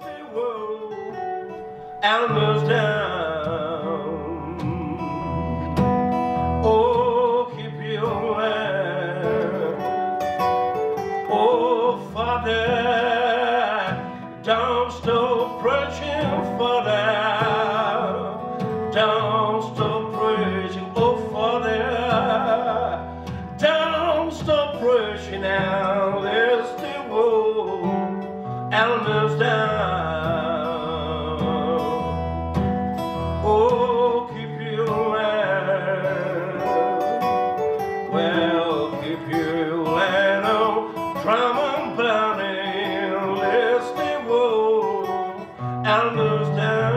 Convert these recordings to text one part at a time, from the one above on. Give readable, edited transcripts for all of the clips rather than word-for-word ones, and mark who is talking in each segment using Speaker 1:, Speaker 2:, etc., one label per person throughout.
Speaker 1: the world, Elmer's down. Oh, keep your land. Oh, Father, don't stop preaching for that. Don't stop preaching, oh Father. Don't stop preaching now. There's the world, Elmer's down. Oh, keep your land. Well, keep your land on drum and burning. There's the world, Elmer's down.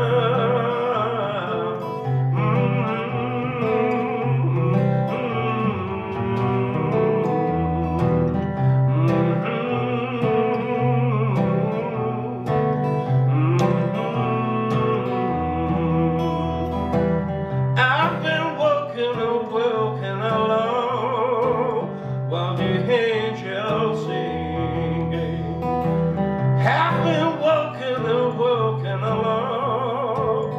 Speaker 1: I've been walking and walking along while the angels singing. I've been walking and walking along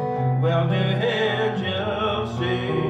Speaker 1: while the angels singing.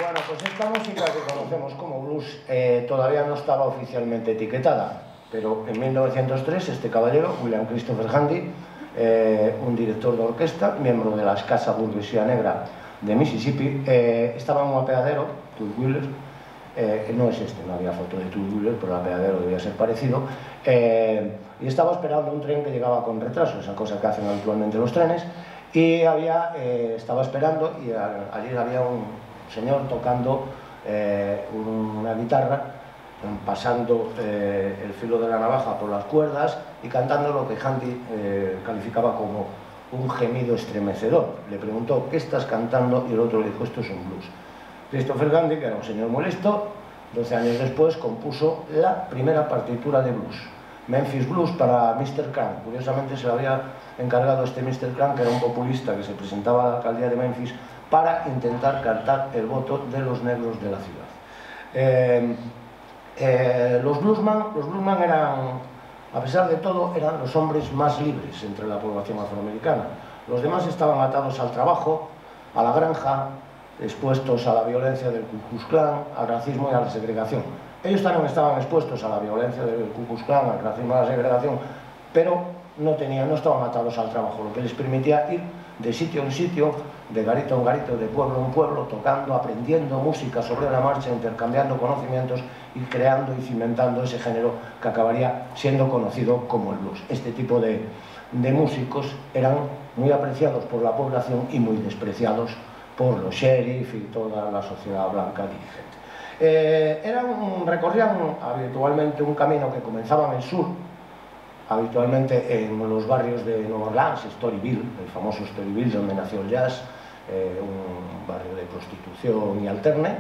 Speaker 2: Bueno, pues esta música que conocemos como blues todavía no estaba oficialmente etiquetada, pero en 1903 este caballero, William Christopher Handy, un director de orquesta, miembro de la escasa burguesía negra de Mississippi, estaba en un apeadero, Two-Wheeler, no es este, no había foto de Two-Wheeler, pero el apeadero debía ser parecido, y estaba esperando un tren que llegaba con retraso, esa cosa que hacen habitualmente los trenes, y estaba esperando y allí había un señor tocando una guitarra, pasando el filo de la navaja por las cuerdas y cantando lo que Handy calificaba como un gemido estremecedor. Le preguntó, ¿qué estás cantando? Y el otro le dijo, esto es un blues. Christopher Handy, que era un señor muy listo, 12 años después compuso la primera partitura de blues, Memphis Blues, para Mr. Crank. Curiosamente se lo había encargado este Mr. Crank, que era un populista que se presentaba a la alcaldía de Memphis para intentar captar el voto de los negros de la ciudad. Los bluesman eran, a pesar de todo, eran los hombres más libres entre la población afroamericana. Los demás estaban atados al trabajo, a la granja, expuestos a la violencia del Ku Klux Klan, al racismo y a la segregación. Ellos también estaban expuestos a la violencia del Ku Klux Klan, al racismo y a la segregación, pero no estaban atados al trabajo, lo que les permitía ir de sitio en sitio, de garito en garito, de pueblo en pueblo, tocando, aprendiendo música sobre la marcha, intercambiando conocimientos y creando y cimentando ese género que acabaría siendo conocido como el blues. Este tipo de músicos eran muy apreciados por la población y muy despreciados por los sheriff y toda la sociedad blanca dirigente. Recorrían habitualmente un camino que comenzaba en el sur, habitualmente en los barrios de Nueva Orleans, Storyville, el famoso Storyville donde nació el jazz, un barrio de prostitución y alterne,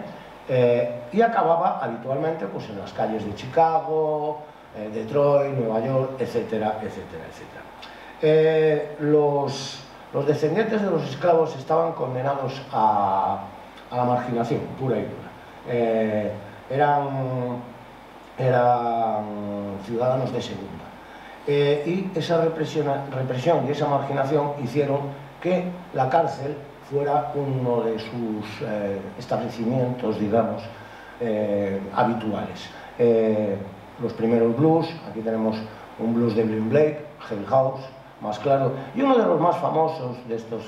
Speaker 2: y acababa habitualmente pues, en las calles de Chicago, Detroit, Nueva York, etcétera, etcétera, etcétera. Los descendientes de los esclavos estaban condenados a la marginación pura y dura. Eran ciudadanos de segunda. Y esa represión y esa marginación hicieron que la cárcel fuera uno de sus establecimientos, digamos, habituales. Los primeros blues, aquí tenemos un blues de Blind Blake, Hell House, más claro, y uno de los más famosos de estos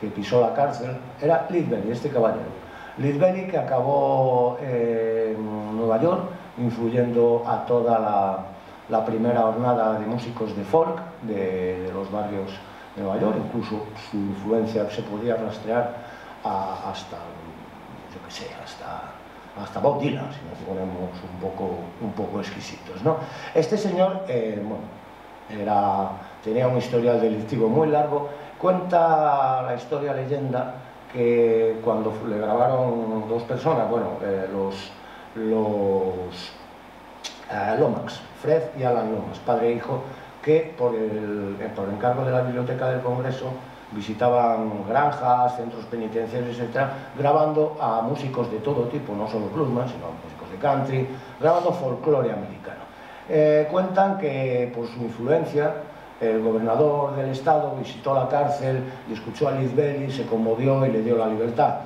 Speaker 2: que pisó la cárcel era Lead Belly, este caballero. Lead Belly, que acabó en Nueva York, influyendo a toda la primera hornada de músicos de folk de los barrios de Nueva York. Incluso su influencia se podía rastrear hasta, yo qué sé, hasta Bob Dylan, si nos ponemos un poco exquisitos, ¿no? Este señor, bueno, tenía un historial delictivo muy largo Cuenta la historia leyenda que cuando le grabaron dos personas, bueno, los Lomax, Fred y Alan Lomax, padre e hijo, que por encargo de la Biblioteca del Congreso visitaban granjas, centros penitenciarios, etc., grabando a músicos de todo tipo, no solo bluesman, sino músicos de country, grabando folclore americano. Cuentan que por su influencia el gobernador del estado visitó la cárcel y escuchó a Lead Belly, se conmovió y le dio la libertad.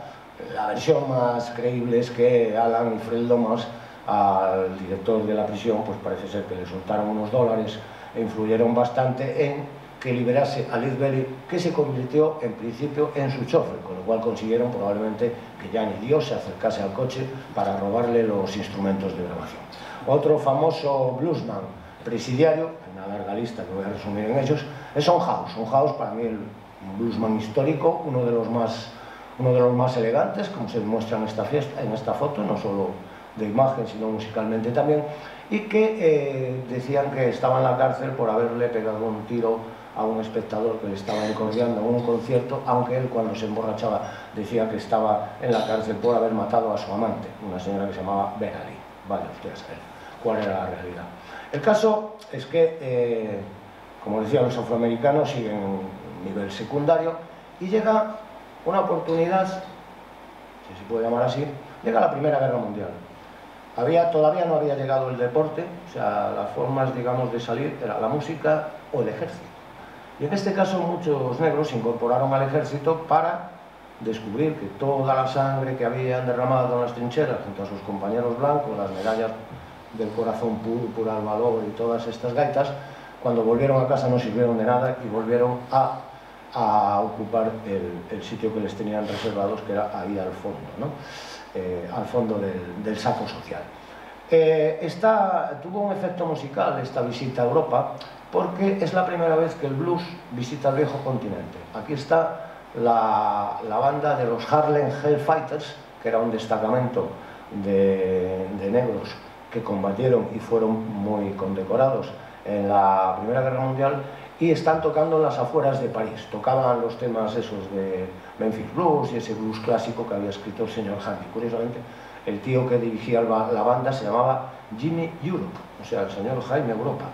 Speaker 2: La versión más creíble es que Alan y Fred Lomax, al director de la prisión, pues parece ser que le soltaron unos dólares e influyeron bastante en que liberase a Lead Belly, que se convirtió en principio en su chofer, con lo cual consiguieron probablemente que ya ni Dios se acercase al coche para robarle los instrumentos de grabación. Otro famoso bluesman presidiario, una larga lista que voy a resumir en ellos, es Son House. Son House, para mí, el bluesman histórico, uno de los más elegantes, como se demuestra en esta foto, no solo de imagen, sino musicalmente también, y que decían que estaba en la cárcel por haberle pegado un tiro a un espectador que le estaba encordiando en un concierto, aunque él, cuando se emborrachaba, decía que estaba en la cárcel por haber matado a su amante, una señora que se llamaba Beverly. Vaya usted a saber cuál era la realidad. El caso es que, como decía, los afroamericanos siguen un nivel secundario y llega una oportunidad, si se puede llamar así, llega la Primera Guerra Mundial. Todavía no había llegado el deporte, o sea, las formas, digamos, de salir era la música o el ejército. Y en este caso muchos negros se incorporaron al ejército para descubrir que toda la sangre que habían derramado en las trincheras junto a sus compañeros blancos, las medallas del corazón púrpura, al valor y todas estas gaitas, cuando volvieron a casa no sirvieron de nada y volvieron a ocupar el sitio que les tenían reservados, que era ahí al fondo, ¿no? Al fondo del saco social. Tuvo un efecto musical esta visita a Europa, porque es la primera vez que el blues visita el viejo continente. Aquí está la banda de los Harlem Hellfighters, que era un destacamento de negros que combatieron y fueron muy condecorados en la Primera Guerra Mundial, y están tocando en las afueras de París. Tocaban los temas esos de Memphis Blues y ese blues clásico que había escrito el señor Handy. Curiosamente, el tío que dirigía la banda se llamaba Jimmy Europe, o sea, el señor Jaime Europa.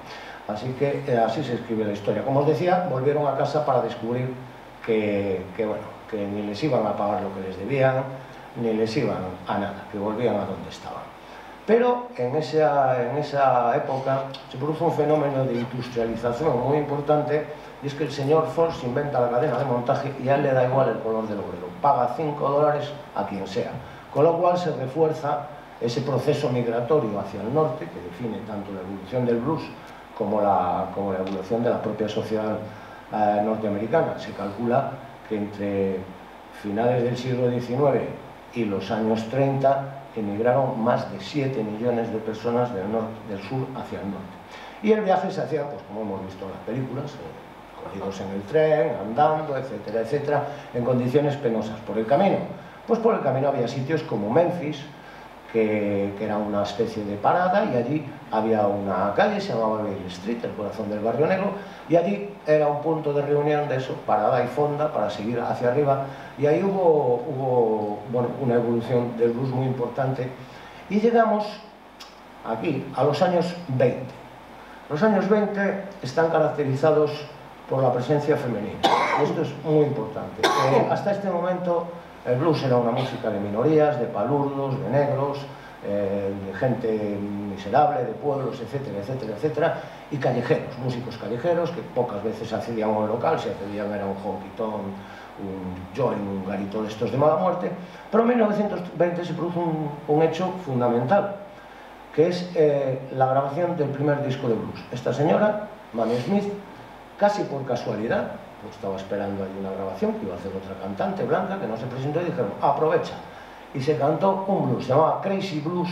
Speaker 2: Así que así se escribe la historia. Como os decía, volvieron a casa para descubrir que ni les iban a pagar lo que les debían, ni les iban a nada, que volvían a donde estaban. Pero en esa época se produjo un fenómeno de industrialización muy importante, y es que el señor Ford se inventa la cadena de montaje y a él le da igual el color del obrero, paga $5 a quien sea, con lo cual se refuerza ese proceso migratorio hacia el norte, que define tanto la evolución del blues como la evolución de la propia sociedad norteamericana. Se calcula que entre finales del siglo XIX y los años 30 emigraron más de 7 millones de personas del sur hacia el norte. Y el viaje se hacía, pues como hemos visto en las películas, cogidos en el tren, andando, etcétera, etcétera, en condiciones penosas. Por el camino, pues por el camino había sitios como Memphis, que era una especie de parada, y allí había una calle, se llamaba Bailey Street, el corazón del barrio negro, y allí era un punto de reunión de eso, parada y fonda, para seguir hacia arriba, y ahí hubo una evolución del blues muy importante, y llegamos aquí, a los años 20. Los años 20 están caracterizados por la presencia femenina, y esto es muy importante. Hasta este momento el blues era una música de minorías, de palurdos, de negros, de gente miserable, de pueblos, etcétera, etcétera, etcétera, y callejeros, músicos callejeros que pocas veces accedían a un local, si accedían era un honky-tonk, un joint, un garito de estos de mala muerte. Pero en 1920 se produjo un hecho fundamental, que es la grabación del primer disco de blues. Esta señora, Mamie Smith, casi por casualidad, pues estaba esperando ahí una grabación que iba a hacer otra cantante blanca que no se presentó, y dijeron, aprovecha. Y se cantó un blues, se llamaba Crazy Blues,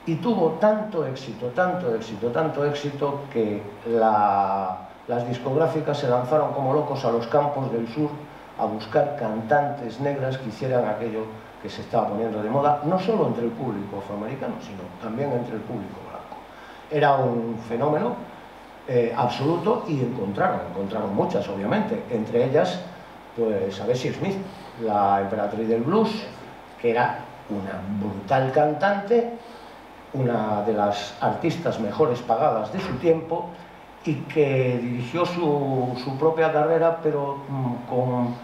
Speaker 2: y tuvo tanto éxito, que las discográficas se lanzaron como locos a los campos del sur a buscar cantantes negras que hicieran aquello que se estaba poniendo de moda, no solo entre el público afroamericano, sino también entre el público blanco. Era un fenómeno absoluto, y encontraron muchas, obviamente, entre ellas pues a Bessie Smith, la emperatriz del blues, que era una brutal cantante, una de las artistas mejores pagadas de su tiempo, y que dirigió su propia carrera, pero con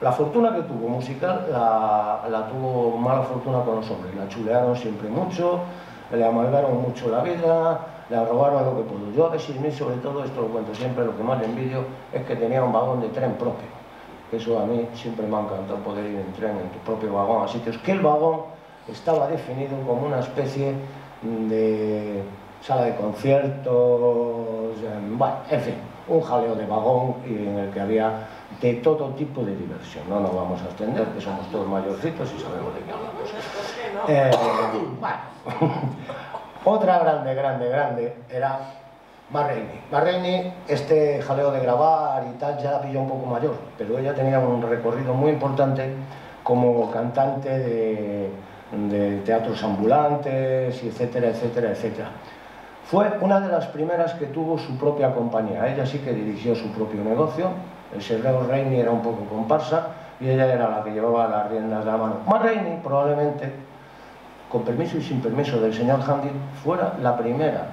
Speaker 2: la fortuna que tuvo musical, la tuvo mala fortuna con los hombres. La chulearon siempre mucho, le amargaron mucho la vida, le robaron lo que pudo. Yo a Bessie Smith, sobre todo, esto lo cuento siempre, lo que más le envidio es que tenía un vagón de tren propio. Eso a mí siempre me ha encantado, poder ir en tren, en tu propio vagón, a sitios que el vagón estaba definido como una especie de sala de conciertos, bueno, en fin, un jaleo de vagón, y en el que había de todo tipo de diversión. No nos vamos a extender, que somos todos mayorcitos y sabemos de qué hablamos. Bueno. Otra grande era Ma Rainey. Ma Rainey, este jaleo de grabar y tal, ya la pilló un poco mayor, pero ella tenía un recorrido muy importante como cantante de teatros ambulantes, y etcétera, etcétera, etcétera. Fue una de las primeras que tuvo su propia compañía. Ella sí que dirigió su propio negocio. El señor Rainey era un poco comparsa y ella era la que llevaba las riendas de la mano. Ma Rainey, probablemente, con permiso y sin permiso del señor Handy, fuera la primera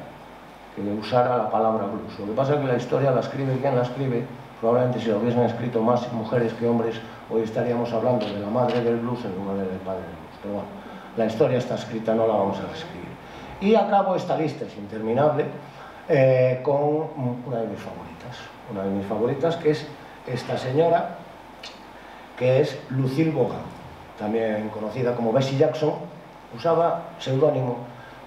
Speaker 2: que usara la palabra blues. Lo que pasa es que la historia la escribe quien la escribe. Probablemente si lo hubiesen escrito más mujeres que hombres, hoy estaríamos hablando de la madre del blues en lugar del padre del blues. Pero bueno, la historia está escrita, no la vamos a reescribir. Y acabo esta lista, es interminable, con una de mis favoritas. Una de mis favoritas, que es esta señora, que es Lucille Bogan, también conocida como Bessie Jackson. Usaba seudónimo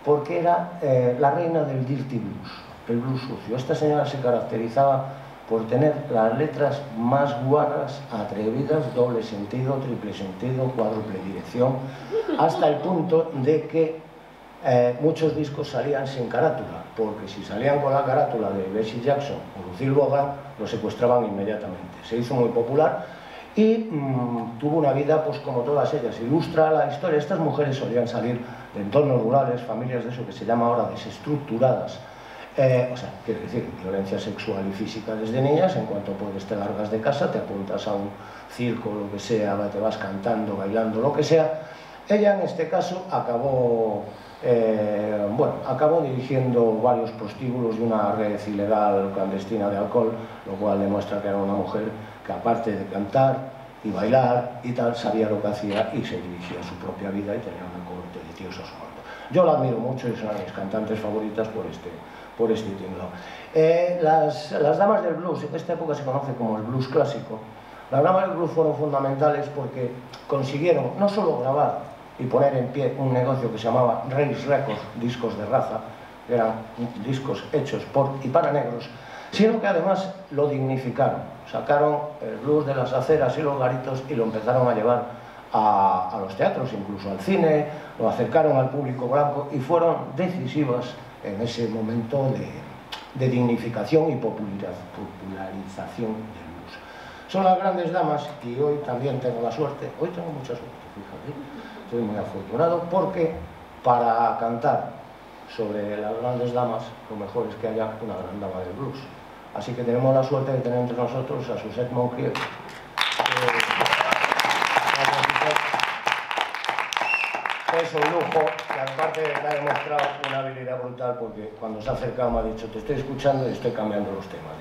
Speaker 2: porque era la reina del dirty blues, el blues sucio. Esta señora se caracterizaba por tener las letras más guarras, atrevidas, doble sentido, triple sentido, cuádruple dirección, hasta el punto de que muchos discos salían sin carátula, porque si salían con la carátula de Bessie Jackson o Lucille Bogan, lo secuestraban inmediatamente. Se hizo muy popular y tuvo una vida, pues como todas ellas. Ilustra la historia. Estas mujeres solían salir de entornos rurales, familias de eso que se llama ahora desestructuradas. O sea, quiere decir, violencia sexual y física desde niñas. En cuanto puedes te largas de casa, te apuntas a un circo, lo que sea, te vas cantando, bailando, lo que sea. Ella en este caso acabó dirigiendo varios prostíbulos y una red ilegal clandestina de alcohol, lo cual demuestra que era una mujer que, aparte de cantar y bailar y tal, sabía lo que hacía y se dirigía a su propia vida y tenía una corte de tíos a su mando. Yo la admiro mucho y es una de mis cantantes favoritas por este tinglado. Las damas del blues, en esta época se conoce como el blues clásico. Las damas del blues fueron fundamentales porque consiguieron no solo grabar y poner en pie un negocio que se llamaba Race Records, discos de raza, que eran discos hechos por y para negros, sino que además lo dignificaron. Sacaron el blues de las aceras y los garitos y lo empezaron a llevar a los teatros, incluso al cine, lo acercaron al público blanco y fueron decisivas en ese momento de dignificación y popularización del blues. Son las grandes damas, y hoy también tengo la suerte, hoy tengo mucha suerte, fíjate. Estoy muy afortunado porque para cantar sobre las grandes damas, lo mejor es que haya una gran dama del blues. Así que tenemos la suerte de tener entre nosotros a Suzette Moncrief. Es un lujo, que aparte me ha demostrado una habilidad brutal, porque cuando se ha acercado me ha dicho: te estoy escuchando y estoy cambiando los temas.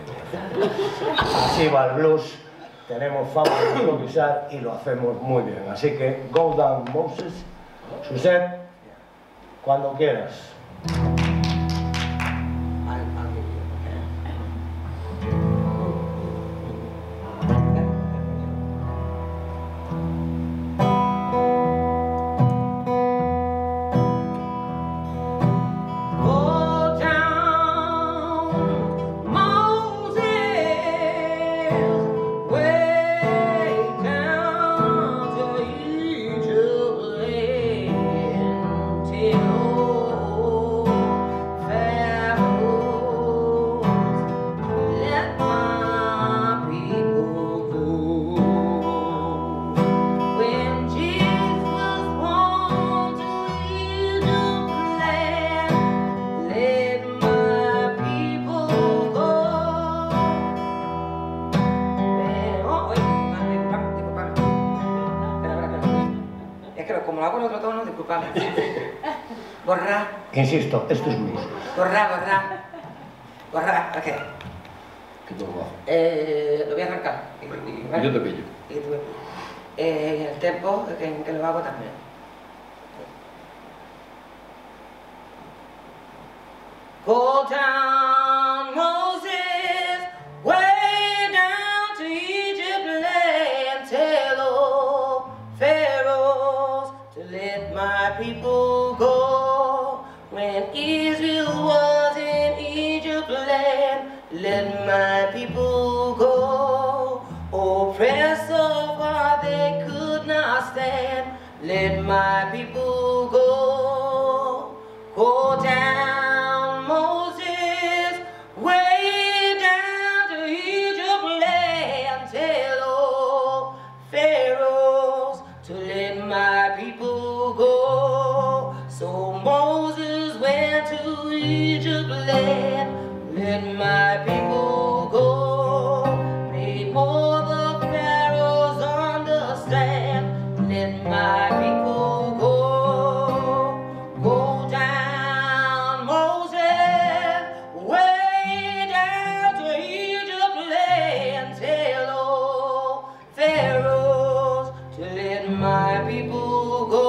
Speaker 2: Así va el blues. Tenemos fama de improvisar y lo hacemos muy bien. Así que, go down, Moses. Suzette, cuando quieras.
Speaker 3: Oh creo, como lo hago en otro tono, disculpadme. Borrar.
Speaker 2: Insisto, esto es blues.
Speaker 3: Borrar. Ok.
Speaker 2: ¿Qué tengo?
Speaker 3: Lo voy a arrancar.
Speaker 4: Yo te pillo.
Speaker 3: Y tú me pillas. El tempo en que lo hago también. Go down, Moses, way down to Egypt land, tell all pharaohs to let my people go. When Israel was in Egypt land, let my people go. Oppressed so far they could not stand, let my people go. Go down, Moses, way down to Egypt land, tell all pharaohs to let my people go. So Moses went to Egypt land, let my people go. Made all the pharaohs understand, let my people go. Go down, Moses, way down to Egypt land, tell all pharaohs to let my people go.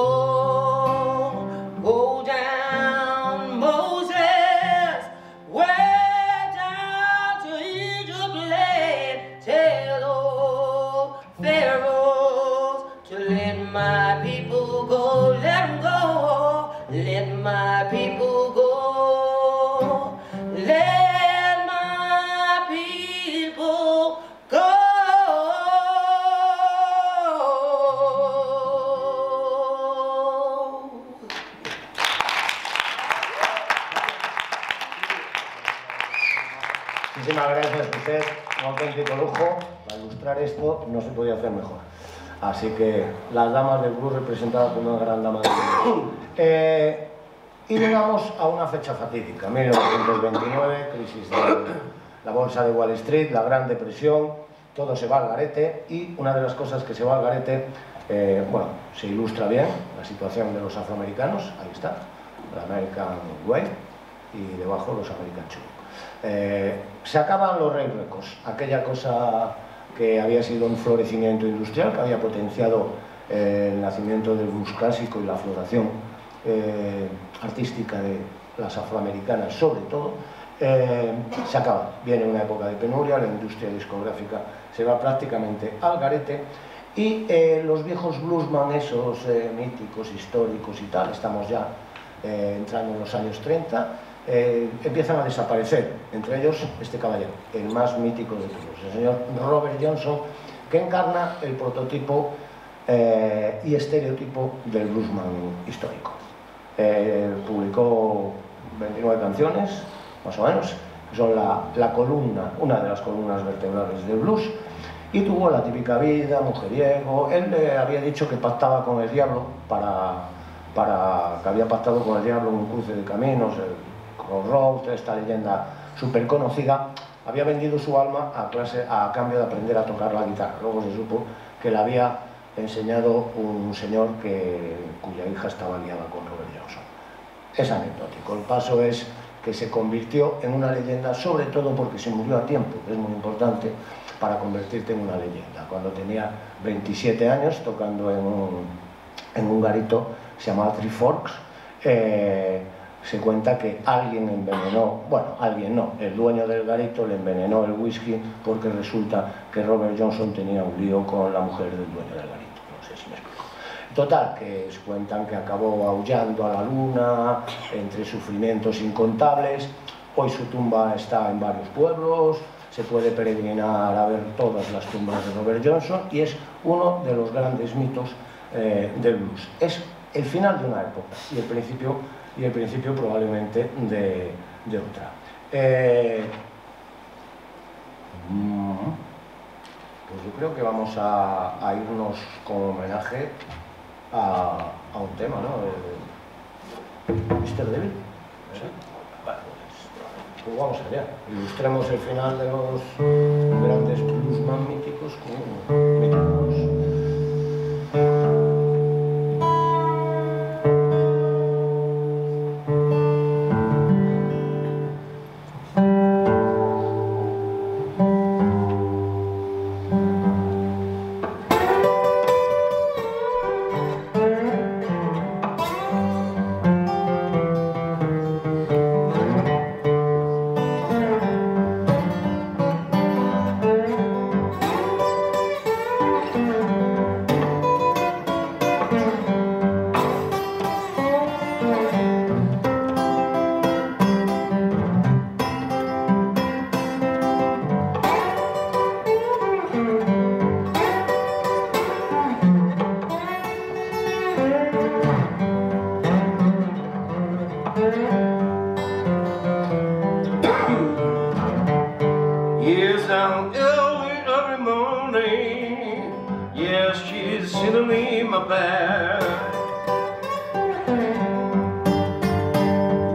Speaker 3: Go down, Moses, way down to Egypt land, tell all pharaohs to let my people go. Let 'em go, let my people go. Let my people go.
Speaker 2: Muchísimas gracias, José. Un auténtico lujo. Para ilustrar esto no se podía hacer mejor. Así que las damas del blues representadas por una gran dama del blues. Y llegamos a una fecha fatídica, 1929, crisis de la bolsa de Wall Street, la Gran Depresión, todo se va al garete y una de las cosas que se va al garete, bueno, se ilustra bien la situación de los afroamericanos, ahí está, el American White y debajo los American Chubby. Se acaban los Rave Records, aquella cosa que había sido un florecimiento industrial, que había potenciado el nacimiento del blues clásico y la floración artística de las afroamericanas sobre todo, se acaba. Viene una época de penuria, la industria discográfica se va prácticamente al garete y los viejos bluesman, esos míticos, históricos y tal, estamos ya entrando en los años 30, empiezan a desaparecer, entre ellos este caballero, el más mítico de todos, el señor Robert Johnson, que encarna el prototipo y estereotipo del bluesman histórico. Publicó 29 canciones, más o menos, que son la columna, una de las columnas vertebrales del blues, y tuvo la típica vida, mujeriego. Él había dicho que pactaba con el diablo, que había pactado con el diablo en un cruce de caminos, el Crossroads, esta leyenda súper conocida. Había vendido su alma a cambio de aprender a tocar la guitarra. Luego se supo que la había enseñado un señor cuya hija estaba liada con Robert Johnson. Es anecdótico. El paso es que se convirtió en una leyenda, sobre todo porque se murió a tiempo, que es muy importante para convertirte en una leyenda. Cuando tenía 27 años, tocando en un garito, se llamaba Three Forks, se cuenta que alguien envenenó, bueno, alguien no, el dueño del garito le envenenó el whisky porque resulta que Robert Johnson tenía un lío con la mujer del dueño del garito, no sé si me explico. Total, que se cuentan que acabó aullando a la luna, entre sufrimientos incontables. Hoy su tumba está en varios pueblos, se puede peregrinar a ver todas las tumbas de Robert Johnson y es uno de los grandes mitos del blues. Es el final de una época y el principio probablemente de otra. Pues yo creo que vamos a irnos con homenaje a un tema, ¿no? Mr. Devil. ¿Sí? Vale, pues vamos allá. Ilustremos el final de los grandes bluesman míticos con míticos.
Speaker 1: Yes, I'm early every morning. Yes, she's sitting in my bed.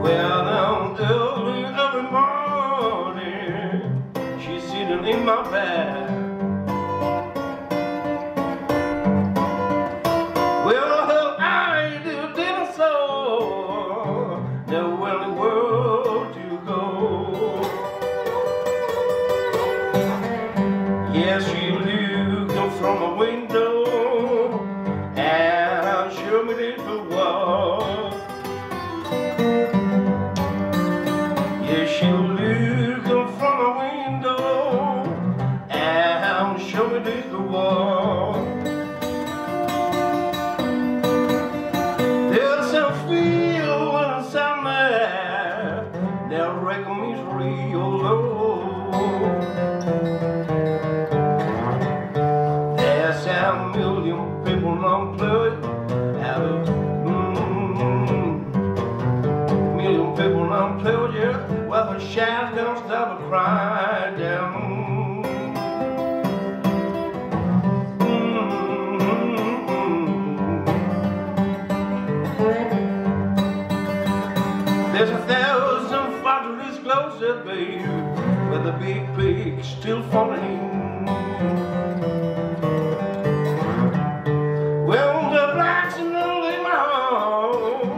Speaker 1: Well, I'm early every morning. She's sitting in my bed. Well, her eyes didn't show the only world to go. Yes, she looking from a window and show me the world. Yes, she looking from a window and show me the world. There's a feel and somewhere that reckon me real low. There's a million people unemployed, million people unemployed, yeah. Well, the child don't stop a crying down. There's 1,000 factories closer, baby, with the big pigs still falling in. Well, the blacks in the living home,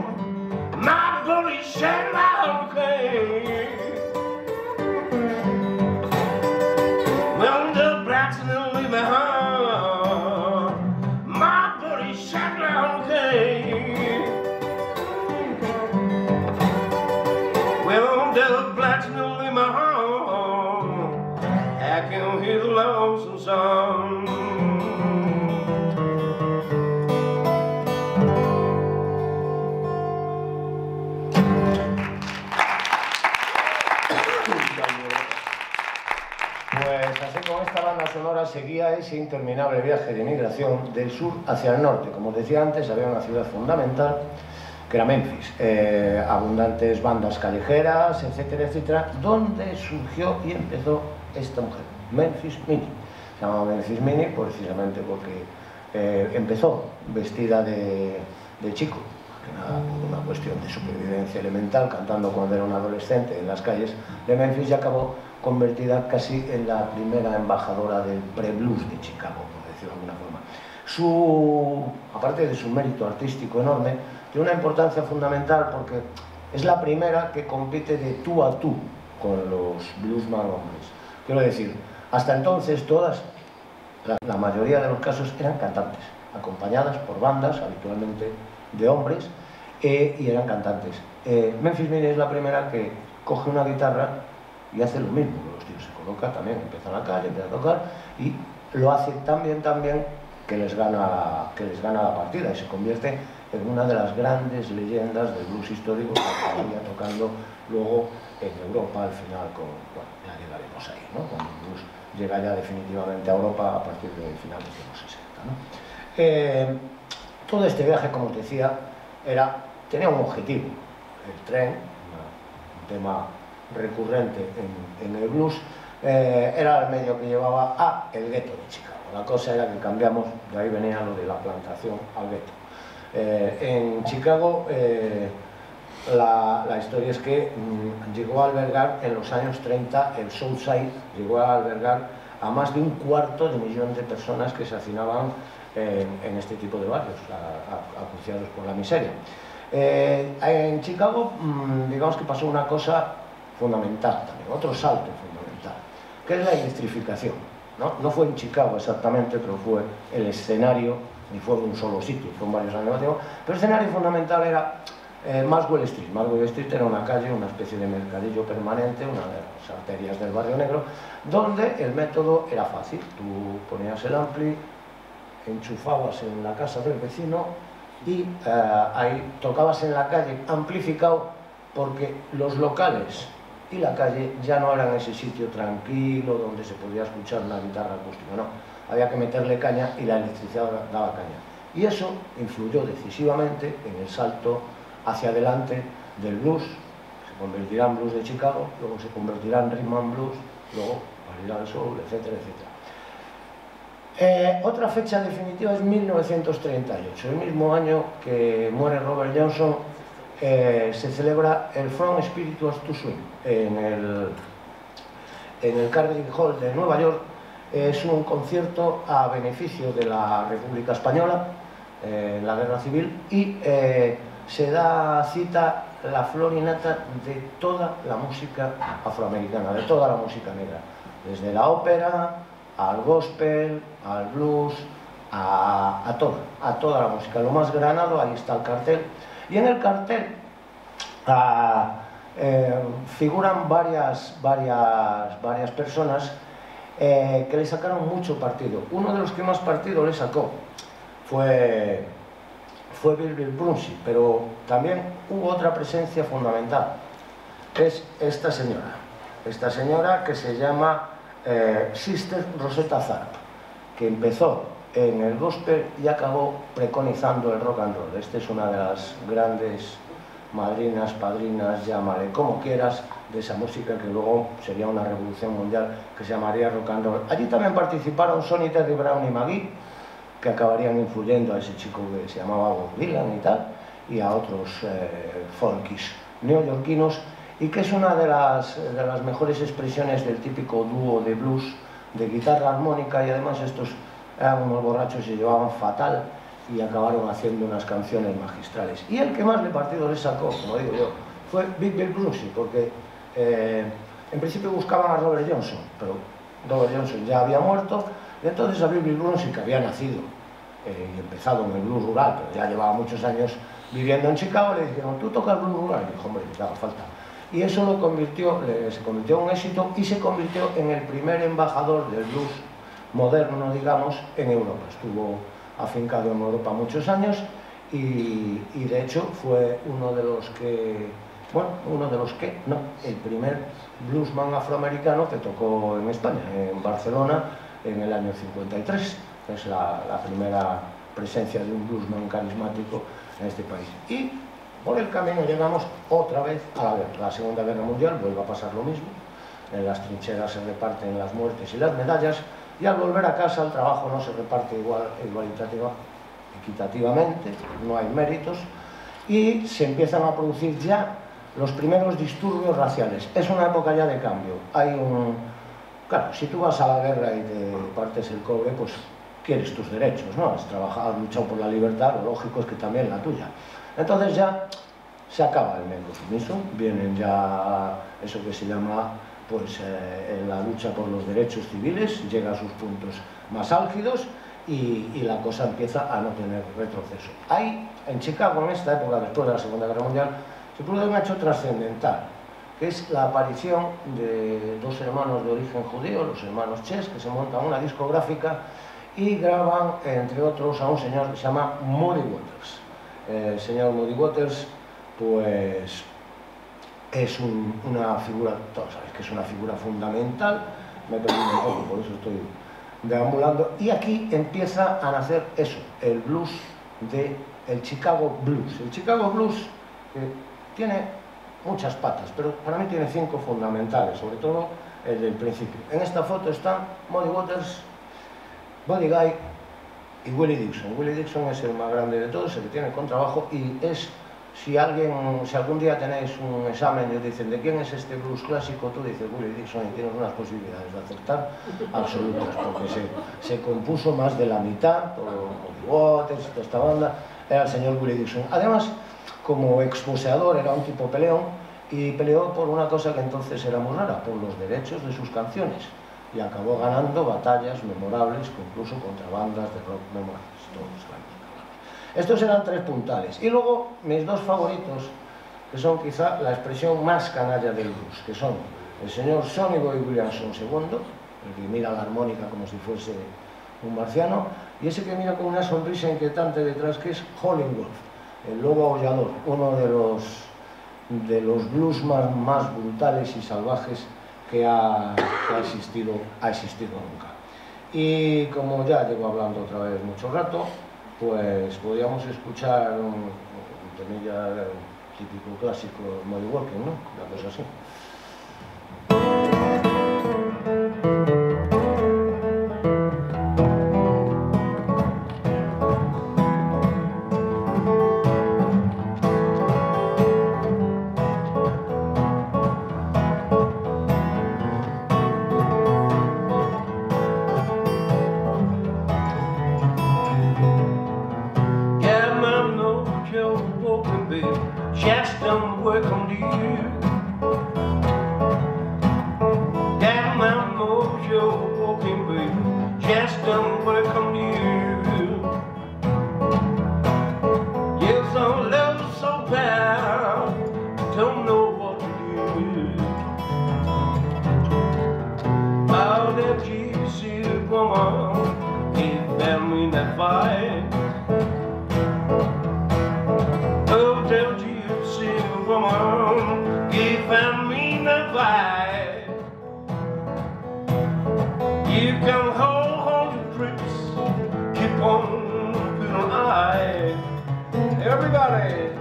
Speaker 1: my bloody shame out okay. Well, the blacks in the living home, my bloody shame out okay. Well, the blacks in the living home, I can hear the lonesome song.
Speaker 2: Pues así, con esta banda sonora seguía ese interminable viaje de migración del sur hacia el norte. Como os decía antes, había una ciudad fundamental que era Memphis, abundantes bandas callejeras, etcétera, etcétera, donde surgió y empezó esta mujer, Memphis Minnie. Se llamaba Memphis Minnie precisamente porque empezó vestida de chico, por una cuestión de supervivencia elemental, cantando cuando era un adolescente en las calles de Memphis, y acabó convertida casi en la primera embajadora del pre-blues de Chicago, por decirlo de alguna forma. Aparte de su mérito artístico enorme, tiene una importancia fundamental porque es la primera que compite de tú a tú con los bluesman hombres. Quiero decir, hasta entonces todas, la mayoría de los casos eran cantantes, acompañadas por bandas, habitualmente de hombres, y eran cantantes. Memphis Minnie es la primera que coge una guitarra y hace lo mismo que los tíos, se coloca también, empieza en la calle, empieza a tocar, y lo hace tan bien que les gana la partida y se convierte en una de las grandes leyendas del blues histórico que acabaría tocando luego en Europa al final bueno, ya llegaremos ahí, ¿no? Cuando el blues llega ya definitivamente a Europa a partir de finales de los 60, ¿no? Todo este viaje, como os decía, tenía un objetivo, el tren, un tema recurrente en el blues, era el medio que llevaba a el gueto de Chicago. La cosa era que cambiamos, de ahí venía lo de la plantación al gueto. En Chicago la historia es que llegó a albergar en los años 30, el Southside llegó a albergar a más de 250.000 de personas que se hacinaban en este tipo de barrios, acuciados por la miseria. En Chicago, digamos que pasó una cosa fundamental también, otro salto fundamental, que es la electrificación, ¿no? No fue en Chicago exactamente, pero fue el escenario, ni fue en un solo sitio, fue en varios años, pero el escenario fundamental era Maxwell Street. Maxwell Street era una calle, una especie de mercadillo permanente, una de las arterias del barrio negro, donde el método era fácil. Tú ponías el ampli, enchufabas en la casa del vecino y ahí tocabas en la calle amplificado, porque los locales y la calle ya no eran ese sitio tranquilo donde se podía escuchar una guitarra acústica, no, había que meterle caña y la electricidad daba caña. Y eso influyó decisivamente en el salto hacia adelante del blues. Se convertirá en blues de Chicago, luego se convertirá en rhythm and blues, luego variedad de soul, etcétera, etcétera. Otra fecha definitiva es 1938, el mismo año que muere Robert Johnson. Se celebra el From Spirituals to Swing en el Carnegie Hall de Nueva York. Es un concierto a beneficio de la República Española en la Guerra Civil, y se da cita la flor y nata de toda la música afroamericana, de toda la música negra, desde la ópera al gospel, al blues, a toda la música, lo más granado. Ahí está el cartel. Y en el cartel figuran varias personas que le sacaron mucho partido. Uno de los que más partido le sacó fue Bill Brunswick, pero también hubo otra presencia fundamental. Es esta señora que se llama Sister Rosetta Tharpe, que empezó en el gospel y acabó preconizando el rock and roll. Esta es una de las grandes madrinas, padrinas, llámale como quieras, de esa música que luego sería una revolución mundial, que se llamaría rock and roll. Allí también participaron Sonny Terry Brown y McGee, que acabarían influyendo a ese chico que se llamaba Bob Dylan y tal, y a otros funkies neoyorquinos, y que es una de las mejores expresiones del típico dúo de blues, de guitarra armónica, y además estos eran unos borrachos y se llevaban fatal, y acabaron haciendo unas canciones magistrales. Y el que más de partido le sacó, como digo yo, fue Bill Brunswick, porque en principio buscaban a Robert Johnson, pero Robert Johnson ya había muerto, y entonces a Bill Brunswick, que había nacido y empezado en el blues rural, pero ya llevaba muchos años viviendo en Chicago, le dijeron: ¿tú tocas blues rural? Y dijo: hombre, me haga falta. Y eso se convirtió en un éxito, y se convirtió en el primer embajador del blues moderno, digamos, en Europa. Estuvo afincado en Europa muchos años, y de hecho fue el primer bluesman afroamericano que tocó en España, en Barcelona, en el año 53. Es la primera presencia de un bluesman carismático en este país. Y por el camino llegamos otra vez a la Segunda Guerra Mundial. Vuelve a pasar lo mismo. En las trincheras se reparten las muertes y las medallas, y al volver a casa el trabajo no se reparte equitativamente, no hay méritos, y se empiezan a producir ya los primeros disturbios raciales. Es una época ya de cambio. Claro, si tú vas a la guerra y te partes el cobre, pues quieres tus derechos, ¿no? Has trabajado, has luchado por la libertad, lo lógico es que también la tuya. Entonces ya se acaba el negro sumiso, vienen ya eso que se llama la lucha por los derechos civiles, llega a sus puntos más álgidos, y la cosa empieza a no tener retroceso. Ahí, en Chicago, en esta época, después de la Segunda Guerra Mundial, se produce un hecho trascendental, que es la aparición de dos hermanos de origen judío, los hermanos Chess, que se montan una discográfica y graban, entre otros, a un señor que se llama Muddy Waters. El señor Muddy Waters, pues, es una figura, todos sabéis que es una figura fundamental. Me he perdido un poco, por eso estoy deambulando, y aquí empieza a nacer eso, el blues el Chicago Blues. El Chicago Blues tiene muchas patas, pero para mí tiene 5 fundamentales, sobre todo el del principio. En esta foto están Muddy Waters, Buddy Guy y Willie Dixon. Willie Dixon es el más grande de todos, el que tiene el contrabajo, y es, si algún día tenéis un examen y os dicen ¿de quién es este blues clásico?, tú dices Willie Dixon, y tienes unas posibilidades de acertar absolutas, porque se compuso más de la mitad, todo Muddy Waters, toda esta banda, era el señor Willie Dixon. Además, como exposeador, era un tipo peleón, y peleó por una cosa que entonces era muy rara, por los derechos de sus canciones, y acabó ganando batallas memorables, incluso contra bandas de rock memorables, todos ganamos. Estos eran 3 puntales. Y luego mis 2 favoritos, que son quizá la expresión más canalla del blues, que son el señor Sonny Boy Williamson II, el que mira la armónica como si fuese un marciano, y ese que mira con una sonrisa inquietante detrás, que es Howlin' Wolf, el lobo aullador, uno de los blues más brutales y salvajes que ha existido nunca. Y como ya llevo hablando otra vez mucho rato, pues podríamos escuchar un temilla típico clásico, Muddy Walking, ¿no? Una cosa así.
Speaker 1: Just done welcome to you. Got my mojo walking, baby. Just done welcome to you. Yes, I'm love so bad, don't know what to do. Oh, that gypsy woman gave them that fight. Woman, give me the vibe. You can hold your tricks, keep on feeling high. Everybody,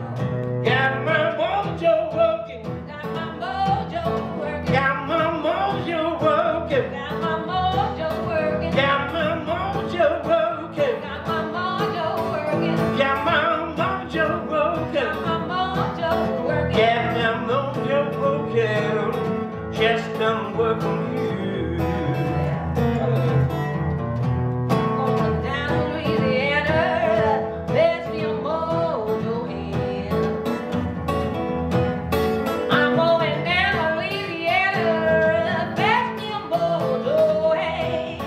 Speaker 1: got my mojo working, got my mojo working, got my mojo working, got my mojo working, got my mojo working, got my mojo working, got my mojo working. Yeah, I know you're broken, just done working you. Going down to Louisiana, let's be a mojo hand. I'm going down to Louisiana, let's be a mojo hand.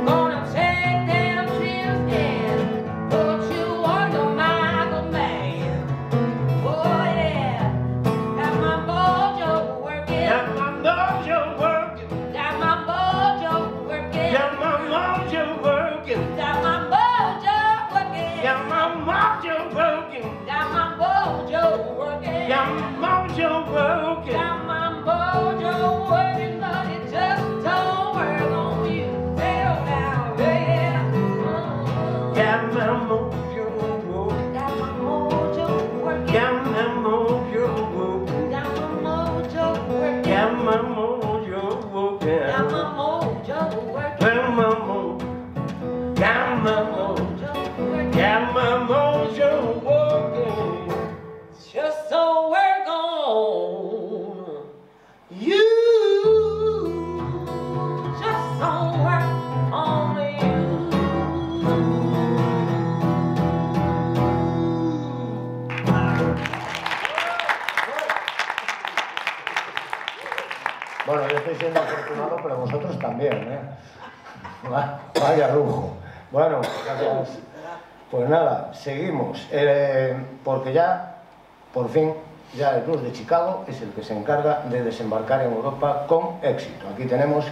Speaker 1: Gonna take them trips and put you under my command. Mojo working, got my mojo working, but it just don't work on you. Settle down, yeah. Got my mojo working, got my mojo working, got my mojo working, got my mojo working, got my mojo working, got my mojo working, got my mojo, got my mojo, got my mojo working. Just so we're gone, you just so we're only you.
Speaker 2: Bueno, yo estoy siendo afortunado, pero vosotros también, ¿eh? Vaya lujo. Bueno, gracias. Pues nada, seguimos, porque ya por fin, ya el blues de Chicago es el que se encarga de desembarcar en Europa con éxito. Aquí tenemos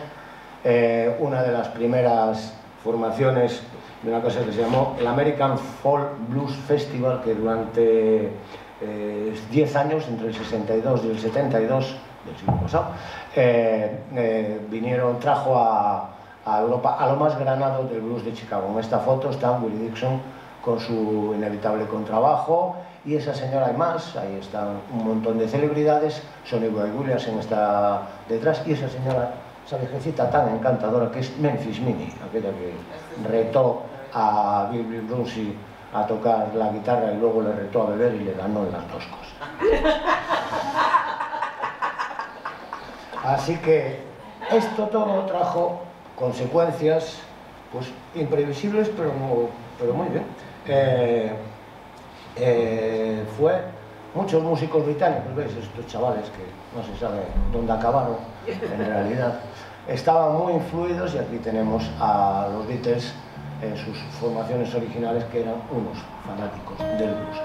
Speaker 2: una de las primeras formaciones de una cosa que se llamó el American Folk Blues Festival, que durante 10 años, entre el 62 y el 72 del siglo pasado, trajo a Europa a lo más granado del blues de Chicago. En esta foto está Willie Dixon con su inevitable contrabajo, y esa señora y más, ahí están un montón de celebridades, Sonny Boy Williamson está detrás, y esa señora, esa viejecita tan encantadora que es Memphis Minnie, aquella que retó a Bill Brunsey a tocar la guitarra y luego le retó a beber y le ganó en las dos cosas. Así que esto todo trajo consecuencias pues imprevisibles, pero muy bien. Fue muchos músicos británicos, ¿veis? Estos chavales que no se sabe dónde acabaron en realidad, estaban muy influidos, y aquí tenemos a los Beatles en sus formaciones originales, que eran unos fanáticos del blues.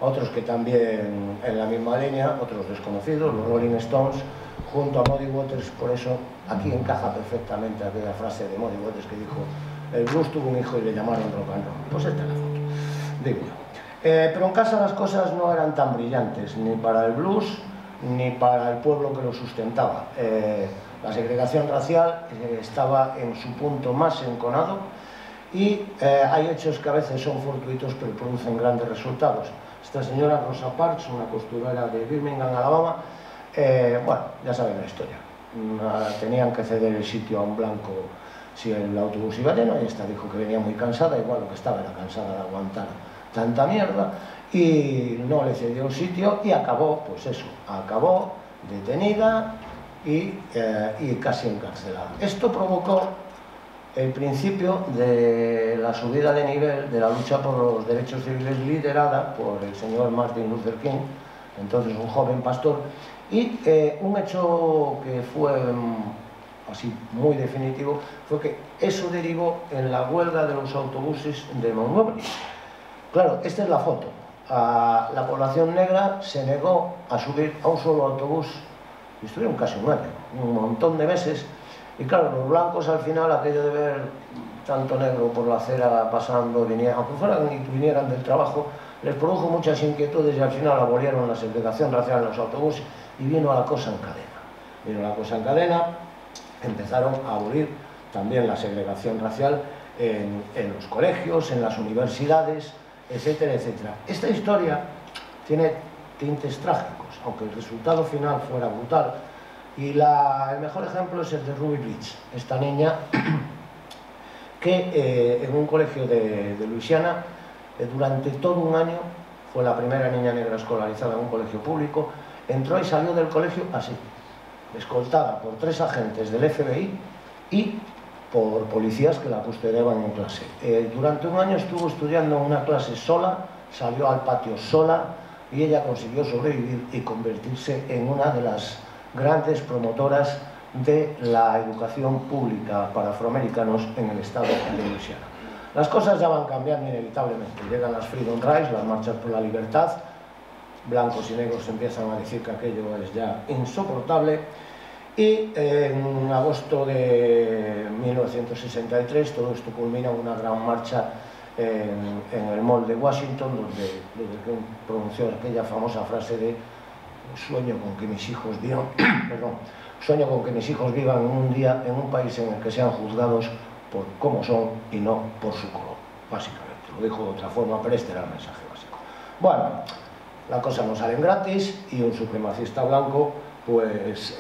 Speaker 2: Otros que también en la misma línea, otros desconocidos, los Rolling Stones, junto a Muddy Waters. Por eso aquí encaja perfectamente aquella frase de Muddy Waters que dijo: el blues tuvo un hijo y le llamaron rock and roll. Pues esta es la foto, digo yo. Pero en casa las cosas no eran tan brillantes, ni para el blues ni para el pueblo que lo sustentaba. La segregación racial estaba en su punto más enconado y hay hechos que a veces son fortuitos pero producen grandes resultados. Esta señora Rosa Parks, una costurera de Birmingham, Alabama, bueno, ya saben la historia. Tenían que ceder el sitio a un blanco si el autobús iba lleno, y esta dijo que venía muy cansada, igual lo que estaba era cansada de aguantar tanta mierda, y no le cedió el sitio y acabó, pues eso, acabó detenida y casi encarcelada. Esto provocó el principio de la subida de nivel de la lucha por los derechos civiles liderada por el señor Martin Luther King, entonces un joven pastor, y un hecho que fue así muy definitivo fue que eso derivó en la huelga de los autobuses de Montgomery. Claro, esta es la foto. La población negra se negó a subir a un solo autobús y estuvieron casi un año, un montón de meses. Y claro, los blancos al final, aquello de ver tanto negro por la acera pasando, aunque vinieran del trabajo, les produjo muchas inquietudes y al final abolieron la segregación racial en los autobuses y vino la cosa en cadena. Vino la cosa en cadena, empezaron a abolir también la segregación racial en los colegios, en las universidades, etcétera, etcétera. Esta historia tiene tintes trágicos, aunque el resultado final fuera brutal. Y el mejor ejemplo es el de Ruby Bridge, esta niña que en un colegio de Luisiana durante todo un año fue la primera niña negra escolarizada en un colegio público, entró y salió del colegio así, escoltada por 3 agentes del FBI y por policías que la custodiaban en clase. Durante un año estuvo estudiando en una clase sola, salió al patio sola y ella consiguió sobrevivir y convertirse en una de las grandes promotoras de la educación pública para afroamericanos en el estado de Luisiana. Las cosas ya van cambiando inevitablemente. Llegan las Freedom Rides, las marchas por la libertad, blancos y negros empiezan a decir que aquello es ya insoportable, y en agosto de 1963 todo esto culmina en una gran marcha en el Mall de Washington, donde pronunció aquella famosa frase de sueño con que mis hijos vivan, sueño con que mis hijos vivan un día en un país en el que sean juzgados por cómo son y no por su color, básicamente. Lo dijo de otra forma, pero este era el mensaje básico. Bueno, la cosa no sale gratis y un supremacista blanco pues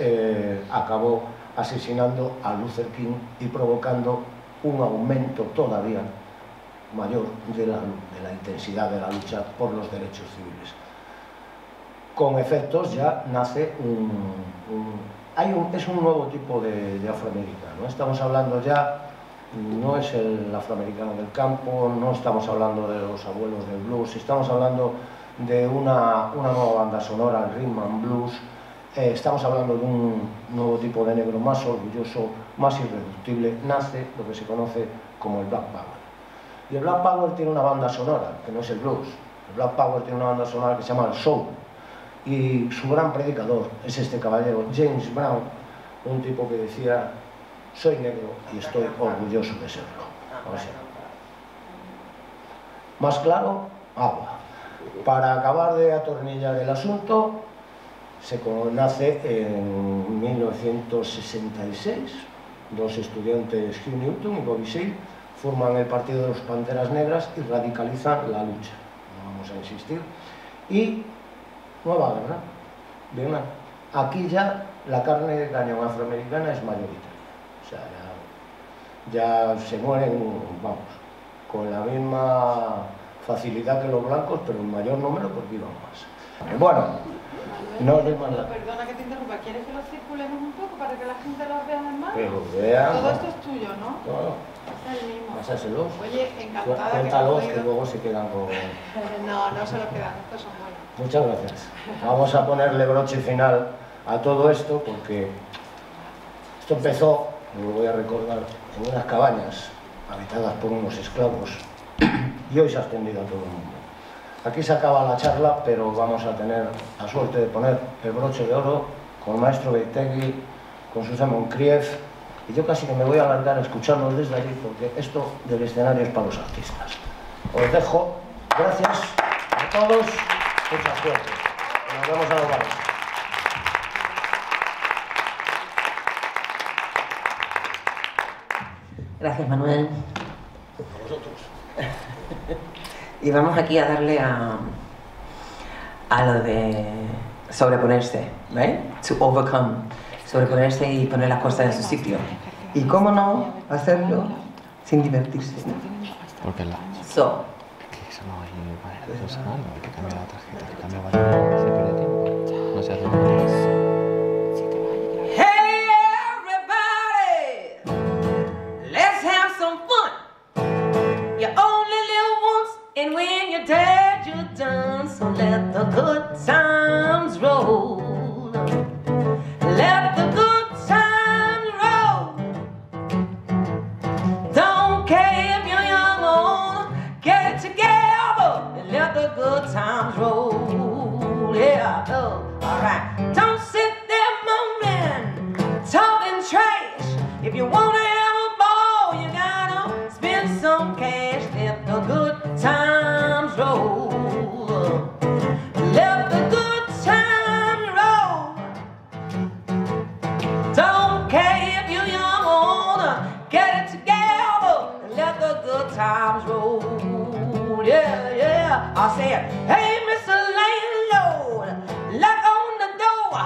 Speaker 2: acabó asesinando a Luther King y provocando un aumento todavía mayor de la intensidad de la lucha por los derechos civiles. Con efectos ya nace es un nuevo tipo de afroamericano. Estamos hablando ya, no es el afroamericano del campo, no estamos hablando de los abuelos del blues, estamos hablando de una nueva banda sonora, el rhythm and blues. Estamos hablando de un nuevo tipo de negro más orgulloso, más irreductible. Nace lo que se conoce como el Black Power. Y el Black Power tiene una banda sonora, que no es el blues. El Black Power tiene una banda sonora que se llama el soul. Y su gran predicador es este caballero, James Brown, un tipo que decía: soy negro y estoy orgulloso de serlo. O sea, más claro, agua. Para acabar de atornillar el asunto, nace en 1966, 2 estudiantes, Hugh Newton y Bobby Seale, forman el Partido de los Panteras Negras y radicalizan la lucha. No vamos a insistir. Y nueva guerra. Bien, aquí ya la carne de cañón afroamericana es mayoritaria. O sea, ya se mueren, vamos, con la misma facilidad que los blancos, pero en mayor número porque iban más. Bueno, no os demanda.
Speaker 4: Perdona que te interrumpa, ¿quieres que lo circulemos un poco para que la gente lo vea más?
Speaker 2: Que lo vean.
Speaker 4: Todo esto es tuyo, ¿no?
Speaker 2: No,
Speaker 4: Es el mismo.
Speaker 2: pásaselos.
Speaker 4: Oye, encantada
Speaker 2: Cuéntalos
Speaker 4: que
Speaker 2: que luego se quedan con...
Speaker 4: No, no se lo quedan, estos son buenos.
Speaker 2: Muchas gracias. Vamos a ponerle broche final a todo esto porque esto empezó, lo voy a recordar, en unas cabañas habitadas por unos esclavos y hoy se ha extendido a todo el mundo. Aquí se acaba la charla, pero vamos a tener la suerte de poner el broche de oro con el maestro Beitegui, con Susana Moncrief, y yo casi que me voy a alargar a escucharlos desde allí, porque esto del escenario es para los artistas. Os dejo, gracias a todos, mucha suerte. Nos vemos a los bares.
Speaker 3: Gracias, Manuel.
Speaker 2: A vosotros.
Speaker 3: Y vamos aquí a darle a lo de sobreponerse, ¿right? To overcome. Sobreponerse y poner las cosas en su sitio. Y cómo no hacerlo sin divertirse, ¿no?
Speaker 5: Porque la...
Speaker 3: So.
Speaker 5: Que eso no hay personal, hay que cambiar la tarjeta, que cambia varias, se pierde tiempo. No se hace nada.
Speaker 1: Hey everybody, let's have some fun. You only live once, and when you're dead, you're done. So let the good times roll. Let the good times roll. Don't care if you're young or old, get it together and let the good times roll. Yeah, oh, alright. Don't sit there moaning, talking trash. If you wanna have a ball, you gotta spend some cash. Let the good times roll. Let the good times roll. Don't care if you're young or old, get it together and let the good times roll. Yeah, yeah. I said, hey, Mr. Landlord, lock on the door.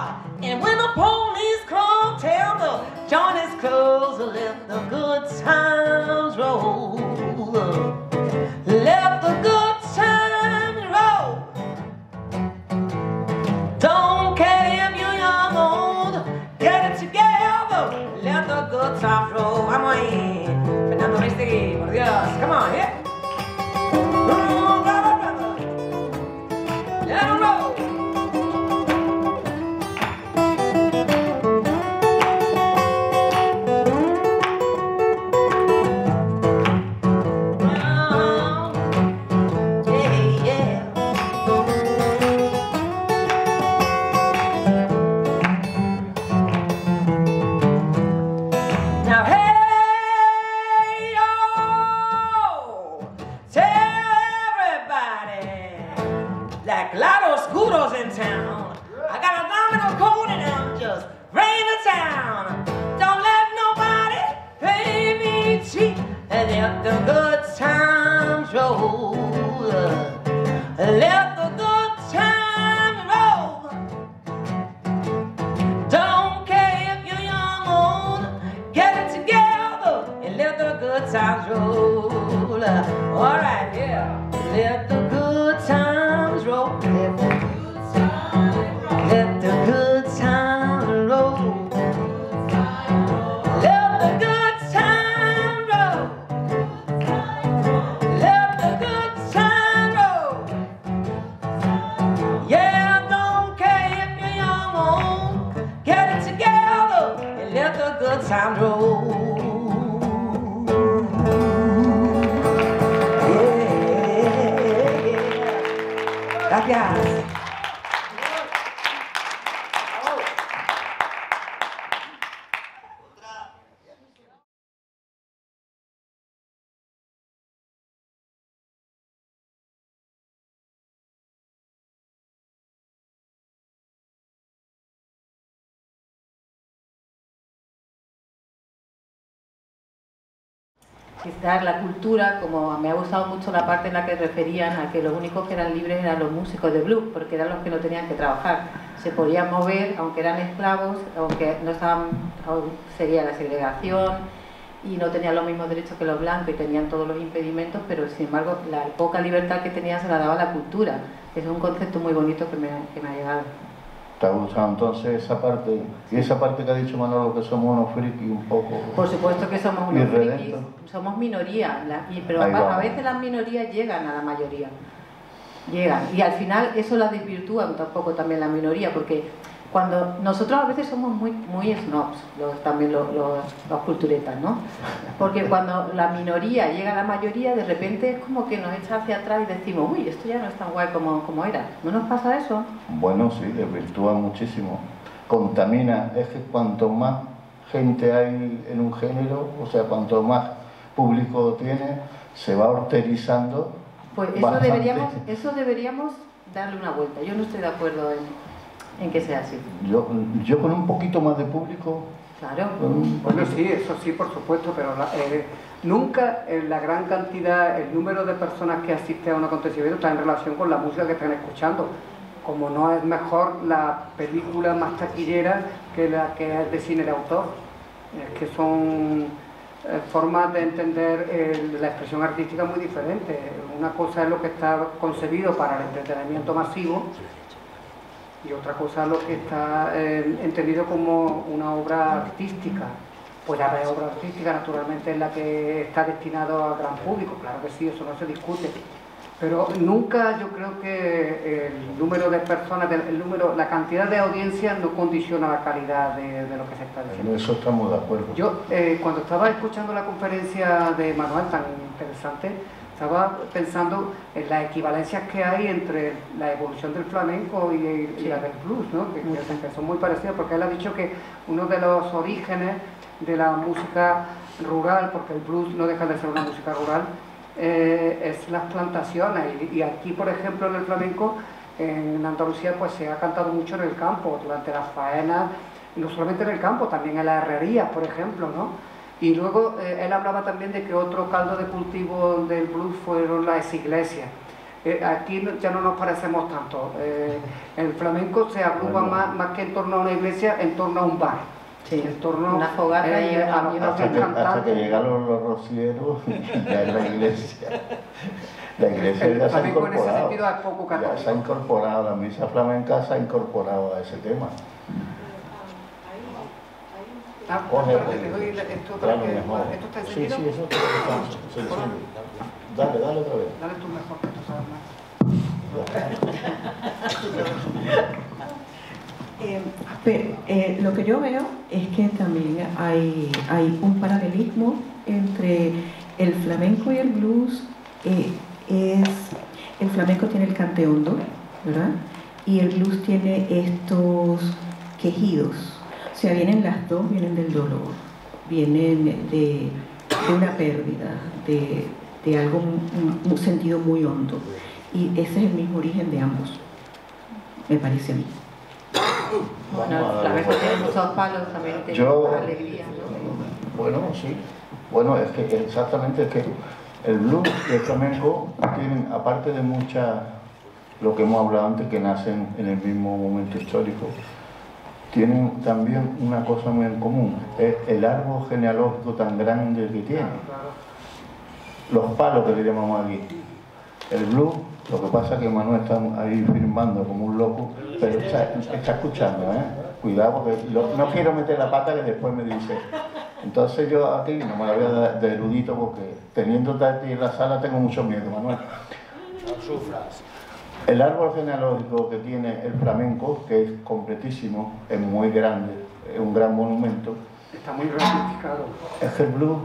Speaker 1: And when the police come, tell the joint is closed. Let the good times roll. Let the good times roll. Don't care if you're young or old, get it together. Let the good times roll. Vamos ahí. Fernando Ristegui, por Dios. Come on, yeah. Let it roll. Now, hey, yo, tell everybody, like Claroscuro's in town. I got a domino coat and I'm just bringing the town. Don't let nobody pay me cheap, and let the good times roll. Let the good times roll. Don't care if you're young or old, get it together and let the good times roll. All right, yeah. Let the good times roll. Let the good times roll. Let the good times roll. Let the good times roll. Yeah, don't care if you're young or old, get it together and let the good times roll. Gracias.
Speaker 6: Quizás la cultura, como me ha gustado mucho la parte en la que referían a que los únicos que eran libres eran los músicos de blues, porque eran los que no tenían que trabajar. Se podían mover, aunque eran esclavos, aunque no estaban, sería la segregación, y no tenían los mismos derechos que los blancos y tenían todos los impedimentos, pero sin embargo la poca libertad que tenían se la daba la cultura. Es un concepto muy bonito que me ha llegado.
Speaker 7: ¿Te ha gustado entonces esa parte? Y esa parte que ha dicho Manolo, que somos unos frikis un poco...
Speaker 6: Por supuesto que somos unos
Speaker 7: irredentos.
Speaker 6: frikis, somos minoría, pero
Speaker 7: Ahí
Speaker 6: a
Speaker 7: vamos.
Speaker 6: veces las minorías llegan a la mayoría. Llegan, y al final eso la desvirtúa un poco también la minoría, porque cuando nosotros a veces somos muy snobs, también los culturetas, ¿no? Porque cuando la minoría llega a la mayoría, de repente es como que nos echa hacia atrás y decimos, uy, esto ya no es tan guay como era. ¿No nos pasa eso?
Speaker 7: Bueno, sí, desvirtúa muchísimo. contamina, es que cuanto más gente hay en un género, o sea, cuanto más público tiene, se va horterizando.
Speaker 6: Pues eso deberíamos darle una vuelta. Yo no estoy de acuerdo en que sea así.
Speaker 7: Yo con un poquito más de público...
Speaker 6: Claro.
Speaker 8: Bueno, sí, eso sí, por supuesto, pero nunca la gran cantidad, el número de personas que asisten a un acontecimiento está en relación con la música que están escuchando. Como no es mejor la película más taquillera que la que es de cine de autor. Es que son formas de entender la expresión artística muy diferentes. Una cosa es lo que está concebido para el entretenimiento masivo y otra cosa es lo que está entendido como una obra artística. Pues la obra artística naturalmente es la que está destinada al gran público, claro que sí, eso no se discute. Pero nunca yo creo que el número de personas, la cantidad de audiencia no condiciona la calidad de lo que se está diciendo.
Speaker 7: En eso estamos de acuerdo.
Speaker 8: Yo, cuando estaba escuchando la conferencia de Manuel, tan interesante, estaba pensando en las equivalencias que hay entre la evolución del flamenco y la del blues, ¿no? que son muy parecidas, porque él ha dicho que uno de los orígenes de la música rural, porque el blues no deja de ser una música rural, es las plantaciones, y aquí por ejemplo en el flamenco, en Andalucía pues se ha cantado mucho en el campo, durante las faenas, y no solamente en el campo, también en las herrerías por ejemplo, ¿no? Y luego él hablaba también de que otro caldo de cultivo del blues fueron las iglesias. Aquí ya no nos parecemos tanto, el flamenco se agrupa más que en torno a una iglesia, en torno a un bar.
Speaker 6: Sí,
Speaker 8: en torno
Speaker 6: una fogata y
Speaker 7: hasta que llegaron los rocieros y ya en la iglesia. La iglesia ya se ha incorporado. Ya se ha incorporado, la misa flamenca se ha incorporado a ese tema.
Speaker 8: Te doy esto para
Speaker 7: Claro,
Speaker 8: que
Speaker 7: mejor.
Speaker 8: esto está
Speaker 7: Sí,
Speaker 8: encendido.
Speaker 7: sí, eso está encendido. Dale otra vez.
Speaker 8: Dale tú mejor, que tú sabes más.
Speaker 9: Lo que yo veo es que también hay un paralelismo entre el flamenco y el blues. El flamenco tiene el cante hondo, ¿verdad? Y el blues tiene estos quejidos. O sea, vienen las dos, vienen del dolor, vienen de una pérdida, de algo, un sentido muy hondo. Y ese es el mismo origen de ambos, me parece a mí.
Speaker 6: Bueno, el flamenco tiene muchos palos, también tiene mucha alegría, ¿no?
Speaker 7: Bueno, sí. Bueno, es que exactamente es que el blues y el flamenco tienen, aparte de muchas, lo que hemos hablado antes, que nacen en el mismo momento histórico, tienen también una cosa muy en común, es el árbol genealógico tan grande que tienen. Los palos que le llamamos aquí. El blues, lo que pasa es que Manuel está ahí firmando como un loco, pero está escuchando, ¿eh? Cuidado, porque no quiero meter la pata que después me dice. Entonces yo aquí no me la voy a dar de erudito porque teniéndote aquí en la sala tengo mucho miedo, Manuel.
Speaker 2: No sufras.
Speaker 7: El árbol genealógico que tiene el flamenco, que es completísimo, es muy grande, es un gran monumento.
Speaker 8: Está muy ramificado.
Speaker 7: Es que el blues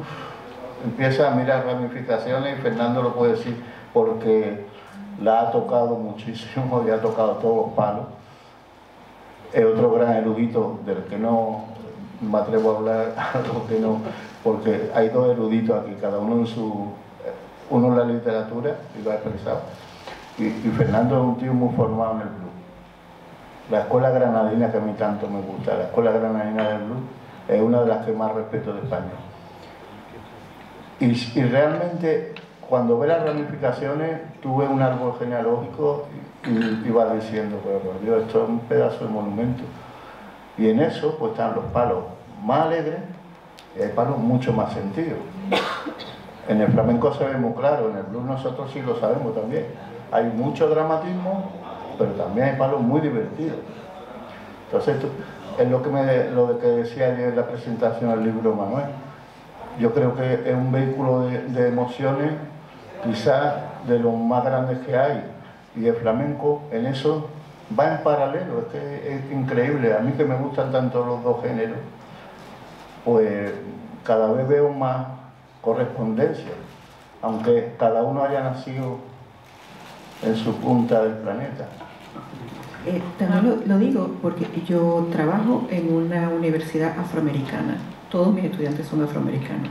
Speaker 7: empieza a mirar ramificaciones y Fernando lo puede decir porque la ha tocado muchísimo y ha tocado todos los palos. Es otro gran erudito del que no me atrevo a hablar, algo que no, porque hay dos eruditos aquí, cada uno en su... Uno en la literatura y lo ha expresado. Y Fernando es un tío muy formado en el blues. La escuela granadina que a mí tanto me gusta, la escuela granadina del blues, es una de las que más respeto de España. Y realmente, cuando ves las ramificaciones, tú ves un árbol genealógico y vas diciendo, pero por Dios, esto es un pedazo de monumento. Y en eso, pues están los palos más alegres y hay palos mucho más sentidos. En el flamenco se ve muy claro, en el blues nosotros sí lo sabemos también. Hay mucho dramatismo, pero también hay palos muy divertidos. Entonces, es lo que decía ayer en la presentación del libro Manuel. Yo creo que es un vehículo de emociones, quizás de los más grandes que hay. Y el flamenco en eso va en paralelo, es que es increíble. A mí que me gustan tanto los dos géneros, pues cada vez veo más correspondencia, aunque cada uno haya nacido en su punta del planeta.
Speaker 9: También lo digo porque yo trabajo en una universidad afroamericana. Todos mis estudiantes son afroamericanos.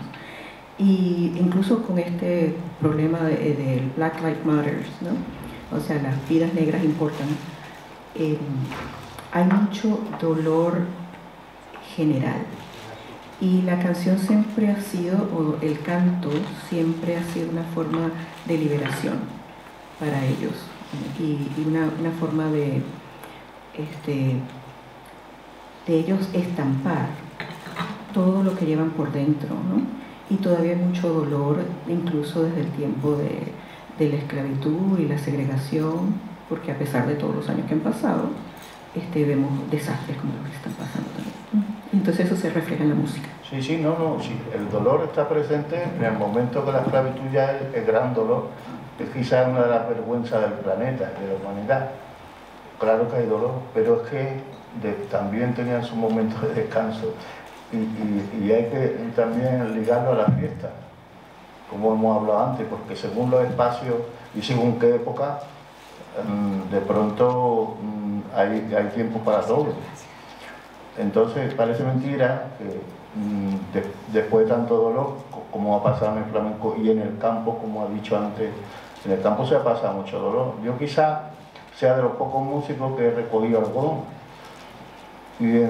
Speaker 9: Y incluso con este problema del Black Lives Matter, ¿no? O sea, las vidas negras importan. Hay mucho dolor general. Y la canción siempre ha sido, o el canto siempre ha sido una forma de liberación para ellos. Y una forma de ellos estampar todo lo que llevan por dentro, ¿no? Y todavía hay mucho dolor, incluso desde el tiempo de la esclavitud y la segregación, porque a pesar de todos los años que han pasado, vemos desastres como los que están pasando también. Entonces eso se refleja en la música.
Speaker 7: Sí, sí, sí. El dolor está presente en el momento que la esclavitud ya es el gran dolor. Es quizás una de las vergüenzas del planeta, de la humanidad. Claro que hay dolor, pero es que también tenían su momento de descanso. Y hay que también ligarlo a la fiesta, como hemos hablado antes, porque según los espacios y según qué época, de pronto hay tiempo para todo. Entonces parece mentira que después de tanto dolor, como ha pasado en el flamenco y en el campo, como ha dicho antes, en el campo se ha pasado mucho dolor. Yo quizá sea de los pocos músicos que he recogido algodón. Y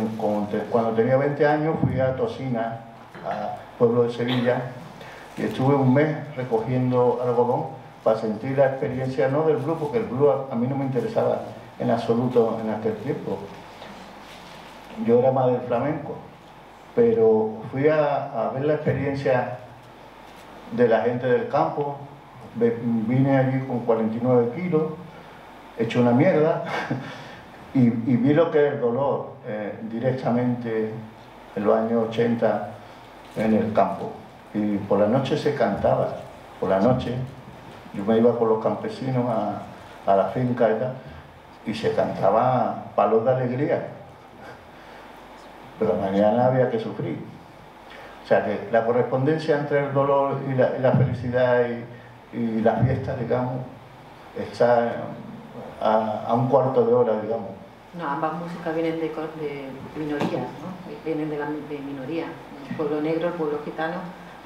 Speaker 7: cuando tenía 20 años fui a Tocina, a pueblo de Sevilla, y estuve un mes recogiendo algodón para sentir la experiencia, no del blues, porque el blues a mí no me interesaba en absoluto en aquel tiempo. Yo era más del flamenco, pero fui a ver la experiencia de la gente del campo. Vine allí con 49 kilos, hecho una mierda, y vi lo que es el dolor directamente en los años 80 en el campo. Y por la noche se cantaba, por la noche yo me iba con los campesinos a la finca y tal, y se cantaba palos de alegría, pero mañana había que sufrir. O sea que la correspondencia entre el dolor y la felicidad y la fiesta, digamos, está a un cuarto de hora, digamos.
Speaker 6: No, ambas músicas vienen de minorías, ¿no? Vienen de minoría. El pueblo negro, el pueblo gitano,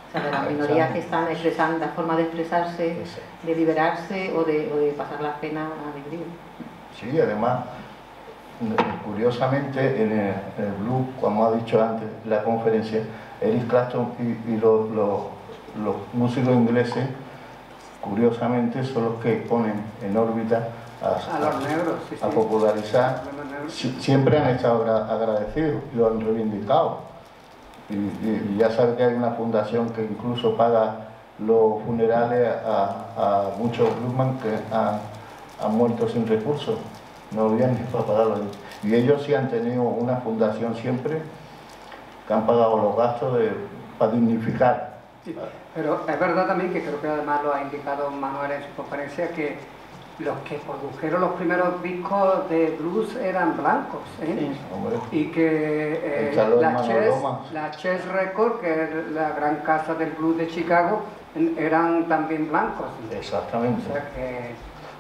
Speaker 6: o sea, de las minorías que están expresando, la forma de expresarse, de liberarse o de pasar la pena a alegría.
Speaker 7: Sí, además, curiosamente, en el blues, como ha dicho antes la conferencia, Eric Clapton y los músicos ingleses, curiosamente, son los que ponen en órbita
Speaker 8: a los negros, sí,
Speaker 7: a popularizar. Siempre han estado agradecidos y lo han reivindicado. Y ya sabe que hay una fundación que incluso paga los funerales a muchos bluesman que han muerto sin recursos. No habían ni para pagarlo. Y ellos sí han tenido una fundación siempre que han pagado los gastos para dignificar.
Speaker 8: Sí, pero es verdad también que creo que además lo ha indicado Manuel en su conferencia, que los que produjeron los primeros discos de blues eran blancos, ¿eh? Sí, y que la Chess Records, que es la gran casa del blues de Chicago, eran también blancos.
Speaker 7: Exactamente.
Speaker 8: O sea que...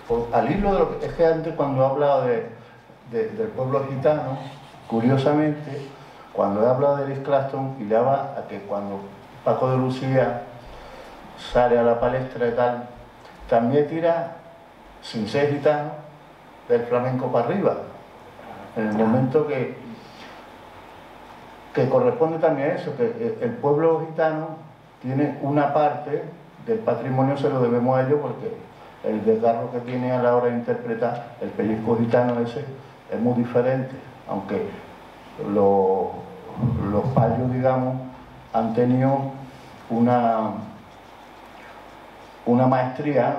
Speaker 7: Pues, al hilo de lo que es que antes, cuando he hablado del pueblo gitano, curiosamente, cuando he hablado de Eric Clapton, y le daba a que cuando Paco de Lucía sale a la palestra y tal, también tira, sin ser gitano, del flamenco para arriba, en el momento que corresponde también a eso, que el pueblo gitano tiene una parte del patrimonio, se lo debemos a ellos, porque el desgarro que tiene a la hora de interpretar el pellizco gitano ese es muy diferente, aunque los payos, digamos, han tenido una maestría,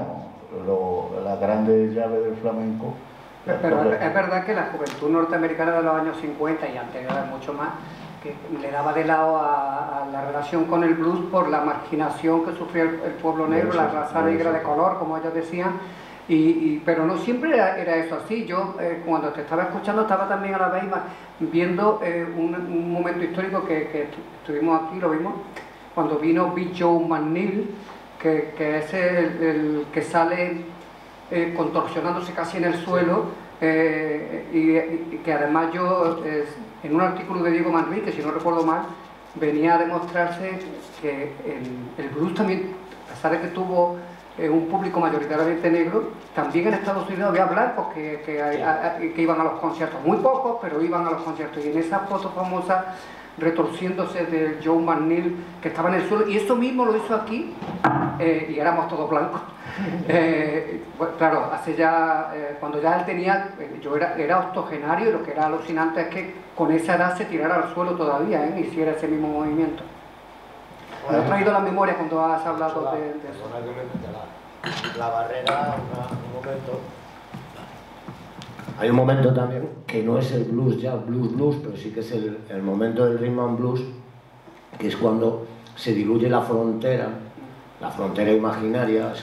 Speaker 7: la grande llave del flamenco.
Speaker 8: Pero es verdad que la juventud norteamericana de los años 50 y anteriores mucho más, que le daba de lado a la relación con el blues por la marginación que sufría el pueblo negro, la raza negra de color, como ellos decían, pero no siempre era eso así. Yo cuando te estaba escuchando estaba también a la vez viendo un momento histórico que estuvimos aquí, lo vimos, cuando vino Big Joe McNeil, que es el que sale contorsionándose casi en el suelo, y que además yo, en un artículo de Diego Manrique, si no recuerdo mal, venía a demostrarse que el blues también, a pesar de que tuvo un público mayoritariamente negro, también en Estados Unidos había blancos que iban a los conciertos, muy pocos, pero iban a los conciertos, y en esa foto famosa retorciéndose de Joe McNeil, que estaba en el suelo, y eso mismo lo hizo aquí, y éramos todos blancos. Pues, claro, hace ya, cuando ya él tenía, yo era octogenario, y lo que era alucinante es que con esa edad se tirara al suelo todavía, hiciera ese mismo movimiento. Me he traído la memoria cuando has hablado de eso.
Speaker 2: La barrera, un momento. Hay un momento también que no es el blues ya, blues, pero sí que es el momento del rhythm and blues, que es cuando se diluye la frontera imaginaria,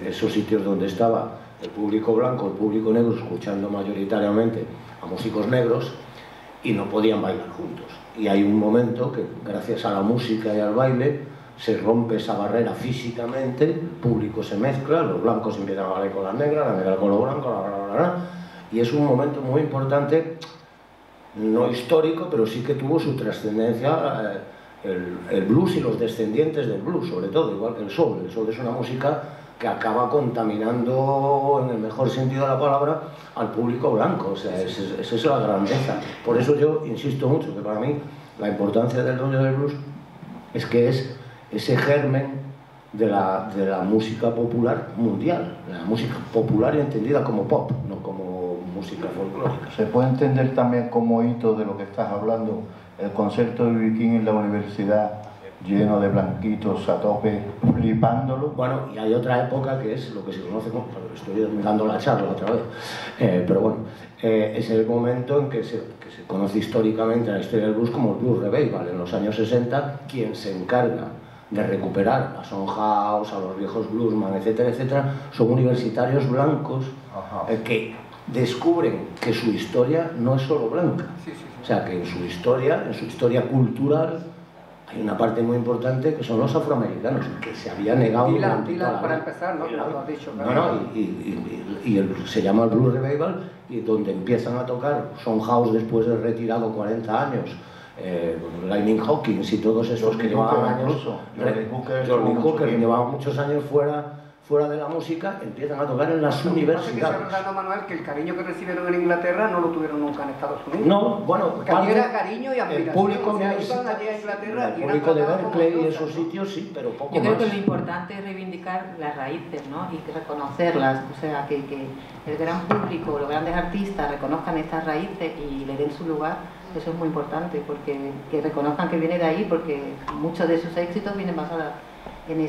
Speaker 2: esos sitios donde estaba el público blanco, el público negro, escuchando mayoritariamente a músicos negros, y no podían bailar juntos. Y hay un momento que, gracias a la música y al baile, se rompe esa barrera físicamente, el público se mezcla, los blancos empiezan a bailar con las negras, las negras con los blancos, y es un momento muy importante, no histórico, pero sí que tuvo su trascendencia, el blues y los descendientes del blues, sobre todo, igual que el soul. El soul es una música que acaba contaminando, en el mejor sentido de la palabra, al público blanco. O sea, esa es la grandeza. Por eso yo insisto mucho que para mí la importancia del rollo del blues es que es ese germen de la música popular mundial, la música popular entendida como pop, no como música folclórica.
Speaker 7: Se puede entender también como hito de lo que estás hablando, el concierto de B.B. King en la universidad, lleno de blanquitos a tope, flipándolo.
Speaker 2: Bueno, y hay otra época que es lo que se conoce como, estoy dando la charla otra vez, pero bueno, es el momento en que se conoce históricamente en la historia del blues como el Blues Revival. En los años 60, quien se encarga de recuperar a Son House, a los viejos bluesman, etcétera, etcétera, son universitarios blancos que descubren que su historia no es solo blanca. O sea, que en su historia cultural, hay una parte muy importante que son los afroamericanos, que se había negado durante toda la vida.
Speaker 8: Para empezar, ¿no? Lo has dicho, claro.
Speaker 2: No, se llama el Blues Revival, y donde empiezan a tocar Son House después de retirado 40 años, Lightning Hawkins y todos esos que llevaban años, Johnny Hooker llevaba muchos años fuera de la música, empiezan a tocar en las universidades.
Speaker 8: Que se Manuel, que el cariño que recibieron en Inglaterra no lo tuvieron nunca en Estados Unidos.
Speaker 2: No, bueno,
Speaker 8: porque allí era cariño y admiración.
Speaker 2: El público,
Speaker 8: o sea, iban allí a Inglaterra,
Speaker 2: el público de Berkeley y esos sitios sí, pero poco más.
Speaker 6: Yo creo que lo importante es reivindicar las raíces, ¿no? Y reconocerlas, o sea, que el gran público, los grandes artistas reconozcan estas raíces y le den su lugar. Eso es muy importante, porque que reconozcan que viene de ahí, porque muchos de sus éxitos vienen basados en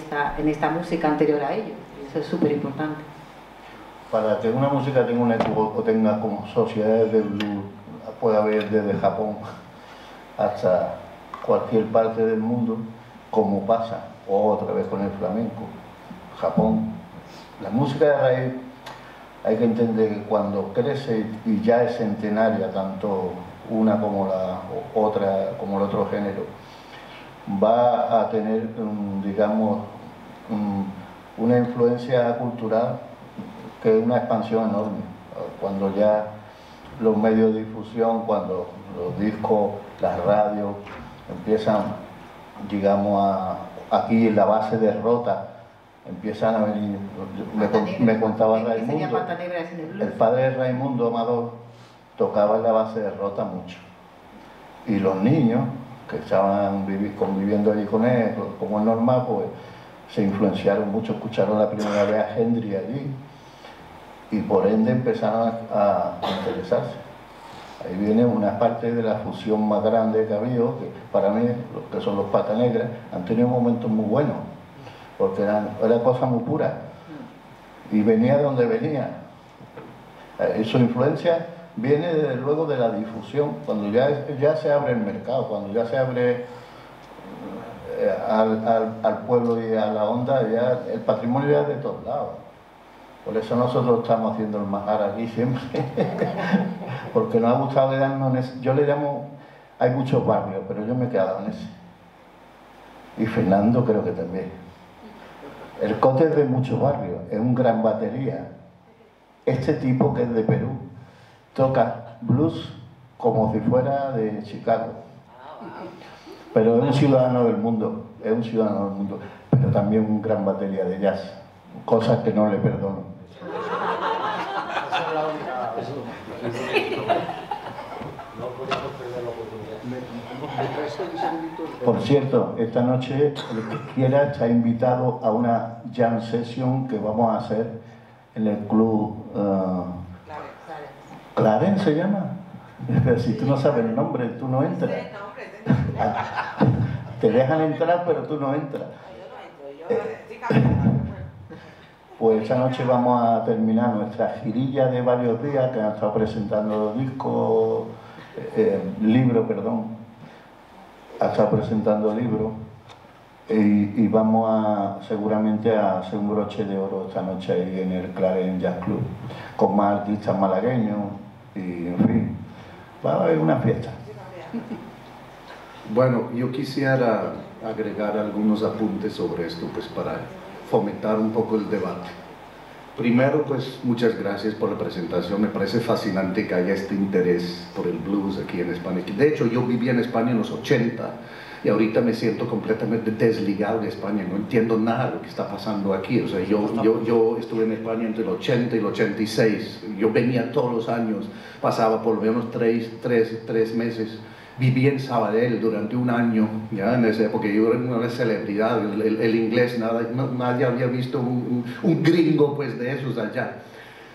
Speaker 6: esta música anterior a ellos. Eso es súper importante.
Speaker 7: Para que una música tenga un eco o tenga como sociedades de blues, puede haber desde Japón hasta cualquier parte del mundo, como pasa otra vez con el flamenco. Japón, la música de raíz, hay que entender que cuando crece y ya es centenaria, tanto una como la otra, como el otro género, va a tener, digamos, una influencia cultural que es una expansión enorme. Cuando ya los medios de difusión, cuando los discos, las radios empiezan, digamos, aquí en la base de Rota, empiezan a venir, me contaba Raimundo, el padre de Raimundo Amador tocaba en la base de Rota mucho, y los niños que estaban conviviendo allí con él, como es normal, pues se influenciaron mucho, escucharon la primera vez a Hendrix allí, y por ende empezaron a interesarse. Ahí viene una parte de la fusión más grande que ha habido, que para mí, los que son los Pata Negra, han tenido momentos muy buenos, porque era cosa muy pura, y venía de donde venía. Su influencia viene desde luego de la difusión, cuando ya se abre el mercado, cuando ya se abre al pueblo y a la onda, ya el patrimonio ya es de todos lados. Por eso nosotros estamos haciendo el manjar aquí siempre, porque nos ha gustado quedarnos yo le llamo, hay muchos barrios, pero yo me he quedado en ese. Y Fernando creo que también. El Cote es de muchos barrios, es un gran batería. Este tipo que es de Perú, toca blues como si fuera de Chicago. Pero es un ciudadano del mundo, pero también un gran batería de jazz, cosas que no le perdono. Por cierto, esta noche el que quiera está invitado a una jam session que vamos a hacer en el club Claren se llama. Si tú no sabes el nombre, tú no entras. Te dejan entrar, pero tú no entras. Pues esta noche vamos a terminar nuestra girilla de varios días que han estado presentando discos, libros, ha estado presentando libros y vamos a seguramente a hacer un broche de oro esta noche ahí en el Claren Jazz Club con más artistas malagueños y en fin, va a haber una fiesta.
Speaker 10: Bueno, yo quisiera agregar algunos apuntes sobre esto, pues para fomentar un poco el debate. Primero, pues muchas gracias por la presentación, me parece fascinante que haya este interés por el blues aquí en España. De hecho, yo viví en España en los 80 y ahorita me siento completamente desligado de España, no entiendo nada de lo que está pasando aquí. O sea, yo estuve en España entre el 80 y el 86, yo venía todos los años, pasaba por lo menos tres meses. Viví en Sabadell durante un año, ya en esa época yo era una celebridad, el inglés, nadie había visto un gringo pues de esos allá.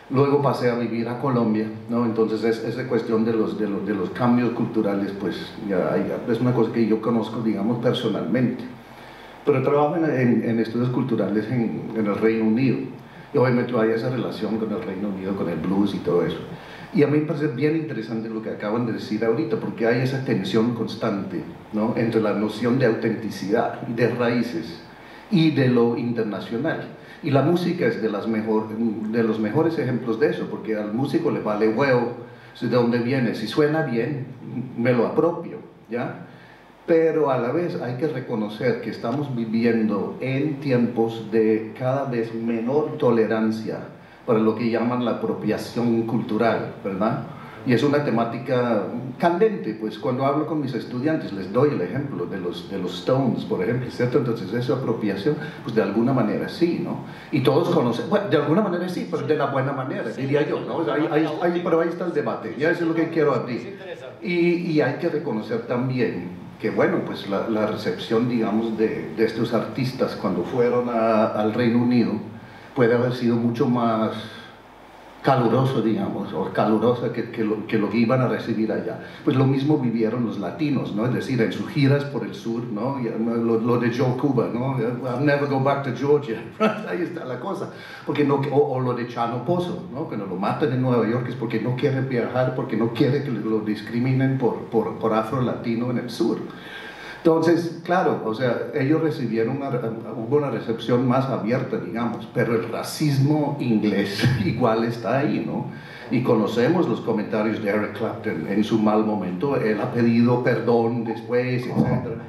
Speaker 10: Luego pasé a vivir a Colombia, ¿no? Entonces esa cuestión de los cambios culturales pues ya es una cosa que yo conozco, digamos, personalmente. Pero trabajo en estudios culturales en el Reino Unido y obviamente hay esa relación con el Reino Unido, con el blues y todo eso. Y a mí me parece bien interesante lo que acaban de decir ahorita, porque hay esa tensión constante, ¿no?, entre la noción de autenticidad y de raíces y de lo internacional. Y la música es de los mejores ejemplos de eso, porque al músico le vale huevo de dónde viene. Si suena bien, me lo apropio, ¿ya? Pero a la vez hay que reconocer que estamos viviendo en tiempos de cada vez menor tolerancia para lo que llaman la apropiación cultural, ¿verdad? Y es una temática candente, pues cuando hablo con mis estudiantes les doy el ejemplo de los Stones, por ejemplo, ¿cierto? Entonces esa apropiación, pues de alguna manera sí, ¿no? Y todos conocen, bueno, de alguna manera sí, pero de la buena manera, diría yo, ¿no? O sea, pero ahí está el debate, ya eso es lo que quiero abrir. Y hay que reconocer también que, bueno, pues la recepción, digamos, de estos artistas cuando fueron al Reino Unido, puede haber sido mucho más caluroso, digamos, o calurosa que lo que iban a recibir allá. Pues lo mismo vivieron los latinos, ¿no? Es decir, en sus giras por el sur, ¿no? Lo de Joe Cuba, ¿no? I'll never go back to Georgia. Ahí está la cosa. Porque no, o lo de Chano Pozo, ¿no? Que no lo matan en Nueva York es porque no quiere viajar, porque no quiere que lo discriminen por afro-latino en el sur. Entonces, claro, o sea, ellos recibieron hubo una recepción más abierta, digamos, pero el racismo inglés igual está ahí, ¿no? Y conocemos los comentarios de Eric Clapton en su mal momento, él ha pedido perdón después, etc.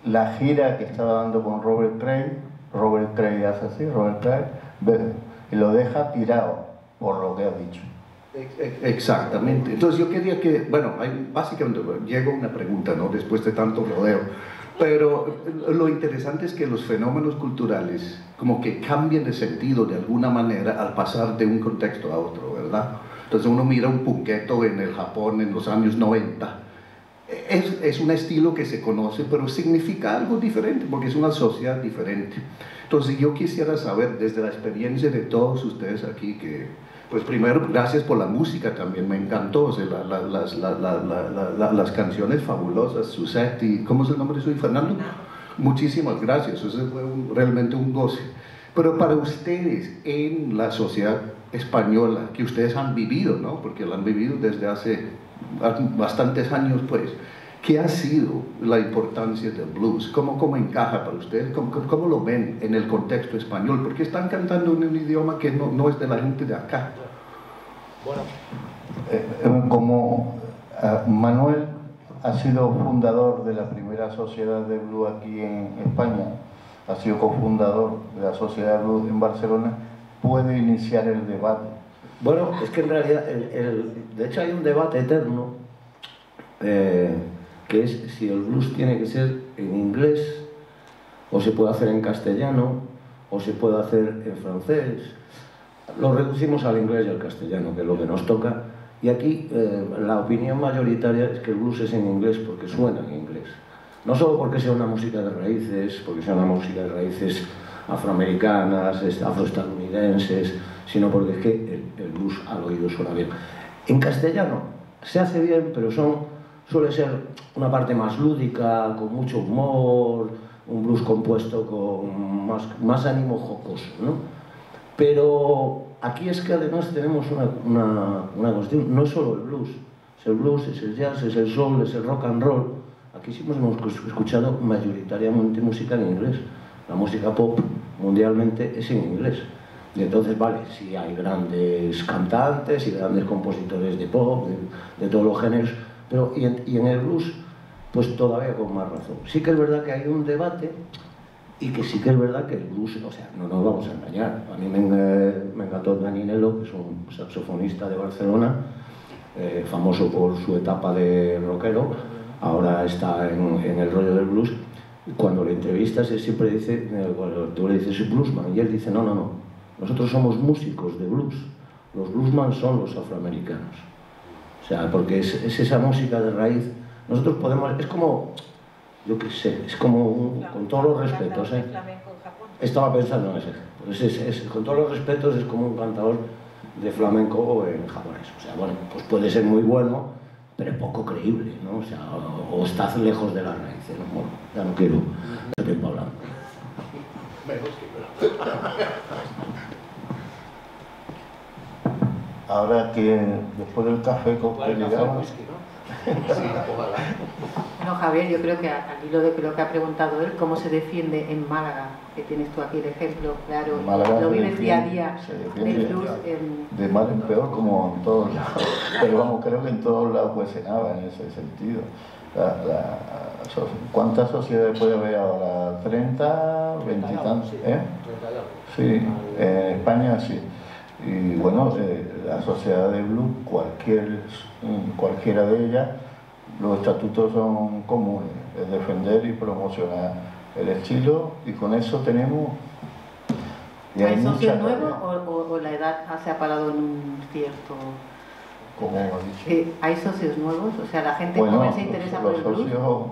Speaker 7: La gira que estaba dando con Robert Cray hace así, y lo deja tirado por lo que ha dicho.
Speaker 10: Exactamente. Entonces yo quería que, bueno, básicamente llega una pregunta, ¿no?, después de tanto rodeo, pero lo interesante es que los fenómenos culturales como que cambian de sentido de alguna manera al pasar de un contexto a otro, ¿verdad? Entonces uno mira un punketo en el Japón en los años 90, es un estilo que se conoce, pero significa algo diferente porque es una sociedad diferente. Entonces yo quisiera saber, desde la experiencia de todos ustedes aquí, que pues primero, gracias por la música también, me encantó, o sea, las canciones fabulosas, Suzette y, ¿cómo es el nombre de su hijo? Fernando? Muchísimas gracias, eso fue realmente un goce. Pero para ustedes, en la sociedad española, que ustedes han vivido, ¿no?, porque la han vivido desde hace bastantes años, pues, ¿qué ha sido la importancia del blues? ¿Cómo encaja para ustedes? ¿Cómo lo ven en el contexto español? Porque están cantando en un idioma que no es de la gente de acá.
Speaker 7: Bueno, como Manuel ha sido fundador de la primera sociedad de blues aquí en España, ha sido cofundador de la sociedad de blues en Barcelona, puede iniciar el debate.
Speaker 2: Bueno, es que en realidad, de hecho hay un debate eterno que es si el blues tiene que ser en inglés o se puede hacer en castellano o se puede hacer en francés. Lo reducimos al inglés y al castellano, que es lo que nos toca, y aquí la opinión mayoritaria es que el blues es en inglés porque suena en inglés. No solo porque sea una música de raíces, porque sea una música de raíces afroamericanas, afroestadounidenses, sino porque es que el blues al oído suena bien. En castellano se hace bien, pero suele ser una parte más lúdica, con mucho humor, un blues compuesto con más ánimo jocoso, ¿no? Pero aquí es que además tenemos una cuestión, no es solo el blues, es el blues, es el jazz, es el soul, es el rock and roll. Aquí sí hemos escuchado mayoritariamente música en inglés. La música pop mundialmente es en inglés. Y entonces, vale, sí hay grandes cantantes y grandes compositores de pop, de todos los géneros, pero y en el blues, pues todavía con más razón. Sí que es verdad que hay un debate y que sí que es verdad que el blues, o sea, no nos vamos a engañar. A mí me encantó Dani Nelo, que es un saxofonista de Barcelona, famoso por su etapa de rockero, ahora está en el rollo del blues. Cuando le entrevistas, él siempre dice, cuando tú le dices bluesman, y él dice, no, nosotros somos músicos de blues, los bluesman son los afroamericanos. O sea, porque es esa música de raíz. Nosotros podemos, es como, yo qué sé, es como, con todos los respetos, estaba pensando en ese, pues con todos los respetos es como un cantador de flamenco en japonés. O sea, bueno, pues puede ser muy bueno, pero poco creíble, ¿no? O sea, o estás lejos de las raíces, ¿no? Bueno, ya no quiero mucho tiempo hablando.
Speaker 7: Ahora que después del café coctelizado...
Speaker 6: Bueno, Javier, yo creo que al hilo de lo que ha preguntado él, ¿cómo se defiende en Málaga? Que tienes tú aquí el ejemplo, claro, lo vives día a día del blues.
Speaker 7: De mal en peor, como en todos lados. Pero vamos, creo que en todos lados pues se nada en ese sentido. ¿Cuántas sociedades puede haber ahora? ¿30? ¿20 y tantos? Sí, en España sí. Y bueno, la sociedad de blues, cualquiera de ellas, los estatutos son comunes, es defender y promocionar el estilo, y con eso tenemos...
Speaker 6: ¿Hay socios nuevos o la edad se ha parado en un cierto...?
Speaker 7: ¿Cómo ha dicho?
Speaker 6: ¿Hay socios nuevos? O sea, la gente joven se interesa por el blues.
Speaker 7: Los socios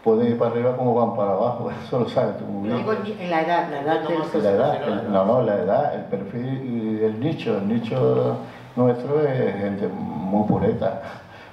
Speaker 7: pueden ir para arriba como van para abajo, eso lo sabes tú muy bien.
Speaker 6: Digo en la edad del socio.
Speaker 7: La edad, el perfil y el nicho nuestro es gente muy pureta,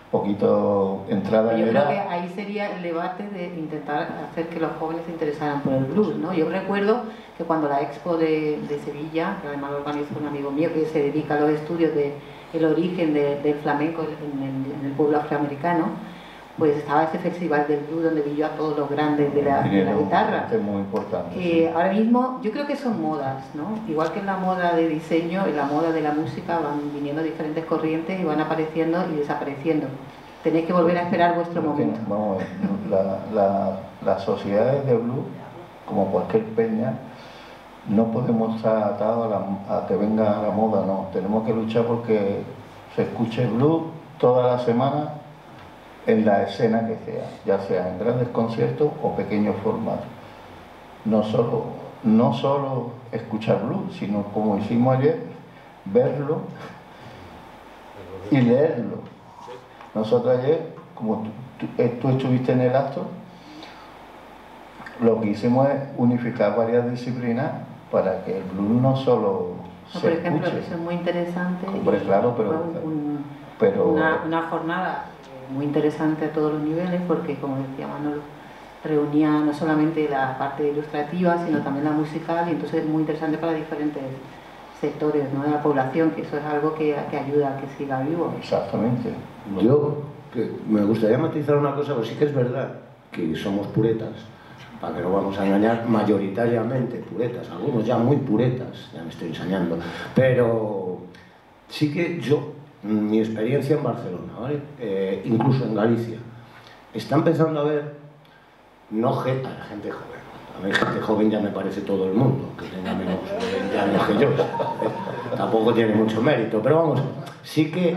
Speaker 7: poquito entrada en edad.
Speaker 6: Yo creo que ahí sería el debate de intentar hacer que los jóvenes se interesaran por el blues, ¿no? Yo recuerdo que cuando la Expo de Sevilla, que además lo organizó un amigo mío que se dedica a los estudios del origen del flamenco en el pueblo afroamericano, pues estaba ese festival del blues donde vi yo a todos los grandes de la guitarra.
Speaker 7: Es muy importante.
Speaker 6: Ahora mismo yo creo que son modas, ¿no? Igual que en la moda de diseño, en la moda de la música van viniendo diferentes corrientes y van apareciendo y desapareciendo. Tenéis que volver a esperar vuestro momento.
Speaker 7: Vamos, las sociedades de blues, como cualquier peña, no podemos estar atados a que venga la moda, no. Tenemos que luchar porque se escuche blues toda la semana en la escena que sea, ya sea en grandes conciertos o pequeños formatos. No solo escuchar blues, sino como hicimos ayer, verlo y leerlo. Nosotros ayer, como tú estuviste en el acto, lo que hicimos es unificar varias disciplinas para que el blues no solo se
Speaker 6: por ejemplo,
Speaker 7: escuche.
Speaker 6: eso es muy interesante.
Speaker 7: Hombre, claro, pero
Speaker 6: una jornada muy interesante a todos los niveles, porque como decía Manolo, reunía no solamente la parte ilustrativa, sino también la musical, y entonces es muy interesante para diferentes sectores, ¿no?, de la población, que eso es algo que ayuda a que siga vivo.
Speaker 7: Exactamente.
Speaker 2: Yo me gustaría matizar una cosa, porque sí que es verdad que somos puretas, para que no vamos a engañar, mayoritariamente puretas, algunos ya muy puretas, ya me estoy ensañando, pero sí que mi experiencia en Barcelona, ¿vale? Incluso en Galicia, está empezando a ver, no a la gente joven, a mí gente joven ya me parece todo el mundo, que tenga menos de 20 años que yo, tampoco tiene mucho mérito, pero vamos, sí que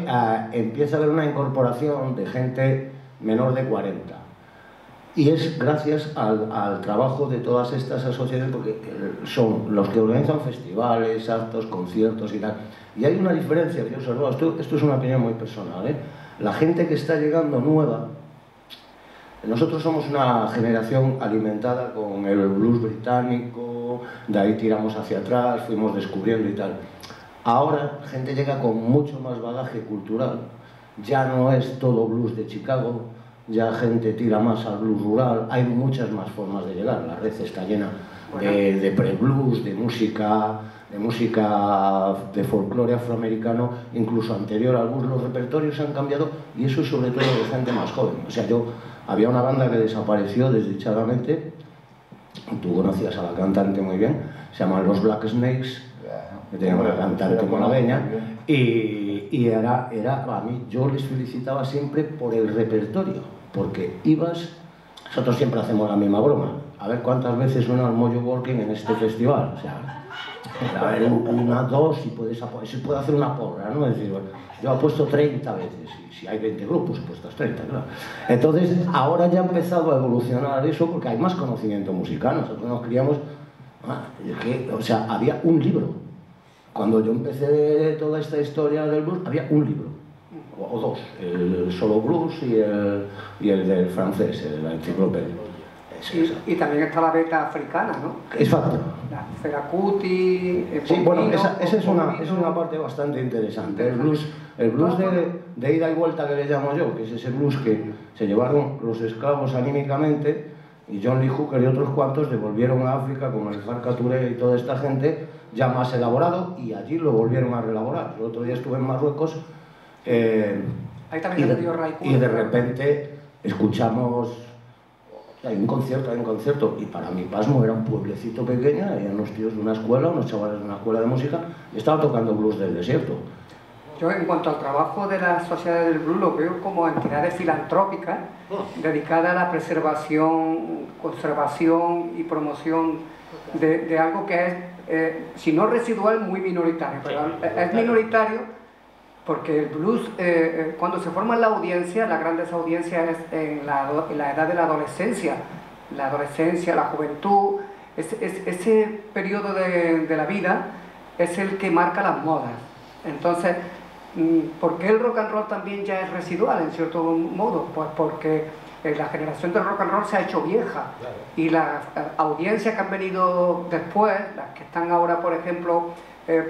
Speaker 2: empieza a haber una incorporación de gente menor de 40. Y es gracias al trabajo de todas estas asociaciones, porque son los que organizan festivales, actos, conciertos y tal. Y hay una diferencia que yo he observado, esto es una opinión muy personal, ¿eh? La gente que está llegando nueva, nosotros somos una generación alimentada con el blues británico, de ahí tiramos hacia atrás, fuimos descubriendo y tal. Ahora, gente llega con mucho más bagaje cultural, ya no es todo blues de Chicago, ya gente tira más al blues rural, hay muchas más formas de llegar, la red está llena de pre-blues, de música de folclore afroamericano, incluso anterior al blues. Los repertorios han cambiado y eso es sobre todo de gente más joven. O sea, había una banda que desapareció desdichadamente, tú conocías a la cantante muy bien, se llaman los Black Snakes, que tenían una cantante malagueña, y era a mí, yo les felicitaba siempre por el repertorio, porque nosotros siempre hacemos la misma broma, a ver cuántas veces suena el Mojo Walking en este festival, o sea, a ver, una, dos, se puede hacer una porra, ¿no? Es decir, bueno, yo apuesto 30 veces, y si hay 20 grupos, apuestas 30, claro. Entonces, ahora ya ha empezado a evolucionar eso porque hay más conocimiento musical. Nosotros nos criamos, o sea, había un libro. Cuando yo empecé toda esta historia del blues, había un libro, o dos, el Solo Blues y el del francés, la enciclopedia.
Speaker 8: Y también está la beta africana, ¿no?
Speaker 2: Exacto.
Speaker 8: La Feracuti...
Speaker 2: Sí, bueno, esa es una parte bastante interesante. El blues de ida y vuelta que le llamo yo, que es ese blues que se llevaron los esclavos anímicamente, y John Lee Hooker y otros cuantos devolvieron a África con el Farka Touré y toda esta gente, ya más elaborado, y allí lo volvieron a reelaborar. El otro día estuve en Marruecos y de repente escuchamos... Hay un concierto, y para mi pasmo era un pueblecito pequeño, había unos tíos de una escuela, unos chavales de una escuela de música, y estaban tocando blues del desierto.
Speaker 8: Yo, en cuanto al trabajo de las sociedades del blues, lo veo como entidades filantrópicas dedicadas a la preservación, conservación y promoción de algo que es, si no residual, muy minoritario. Pero es minoritario porque el blues, cuando se forma en la audiencia, las grandes audiencias es en la edad de la adolescencia, la juventud, ese periodo de la vida es el que marca las modas. Entonces, ¿por qué el rock and roll también ya es residual en cierto modo? Pues porque la generación del rock and roll se ha hecho vieja, y las audiencias que han venido después, las que están ahora, por ejemplo,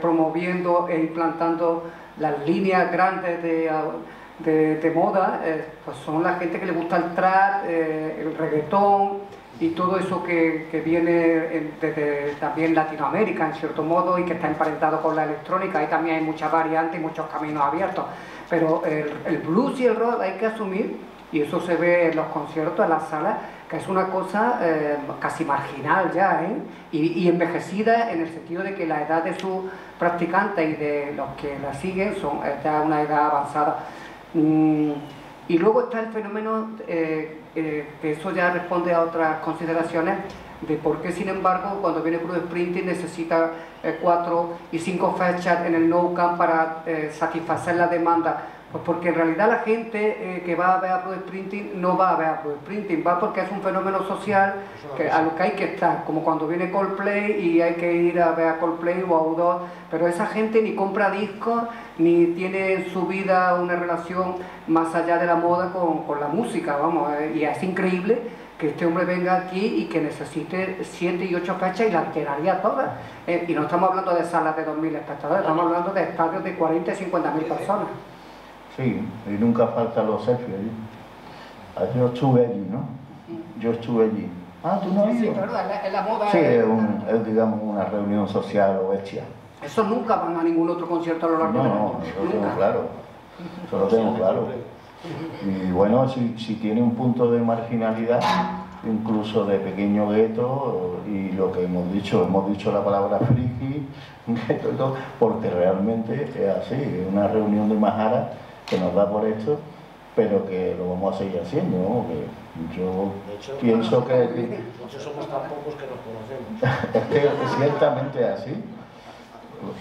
Speaker 8: promoviendo e implantando las líneas grandes de moda, pues son la gente que le gusta el trap, el reggaetón y todo eso que viene desde también Latinoamérica en cierto modo, y que está emparentado con la electrónica. Ahí también hay muchas variantes y muchos caminos abiertos, pero el blues y el rock hay que asumir, y eso se ve en los conciertos, en las salas, que es una cosa casi marginal ya, y envejecida, en el sentido de que la edad de sus practicantes y de los que la siguen son ya una edad avanzada. Y luego está el fenómeno, que eso ya responde a otras consideraciones, de por qué, sin embargo, cuando viene Bruce Springsteen necesita 4 y 5 fechas en el Nou Camp para satisfacer la demanda. Pues porque en realidad la gente que va a ver a Bruce Springsteen no va a ver a Bruce Springsteen, va porque es un fenómeno social a lo que hay que estar, como cuando viene Coldplay y hay que ir a ver a Coldplay o a U2, pero esa gente ni compra discos, ni tiene en su vida una relación más allá de la moda con la música, vamos, y es increíble que este hombre venga aquí y que necesite 7 y 8 fechas y las llenaría todas, y no estamos hablando de salas de 2.000 espectadores, estamos hablando de estadios de 40 y 50.000 personas.
Speaker 7: Sí, y nunca faltan los selfies allí. Yo estuve allí, ¿no? Yo estuve allí. Ah, ¿tú no has ido?
Speaker 8: Sí, claro, es la moda.
Speaker 7: Sí, es digamos una reunión social o bestia.
Speaker 8: Eso nunca van a ningún otro concierto a lo largo del año.
Speaker 7: No, eso lo tengo claro. Eso lo tengo claro. Y bueno, si tiene un punto de marginalidad, incluso de pequeño gueto, y lo que hemos dicho la palabra friki, gueto y todo, porque realmente es así, es una reunión de majara que nos da por esto, pero que lo vamos a seguir haciendo, ¿no? Que yo pienso que
Speaker 2: somos tan pocos que nos conocemos.
Speaker 7: es que es ciertamente así.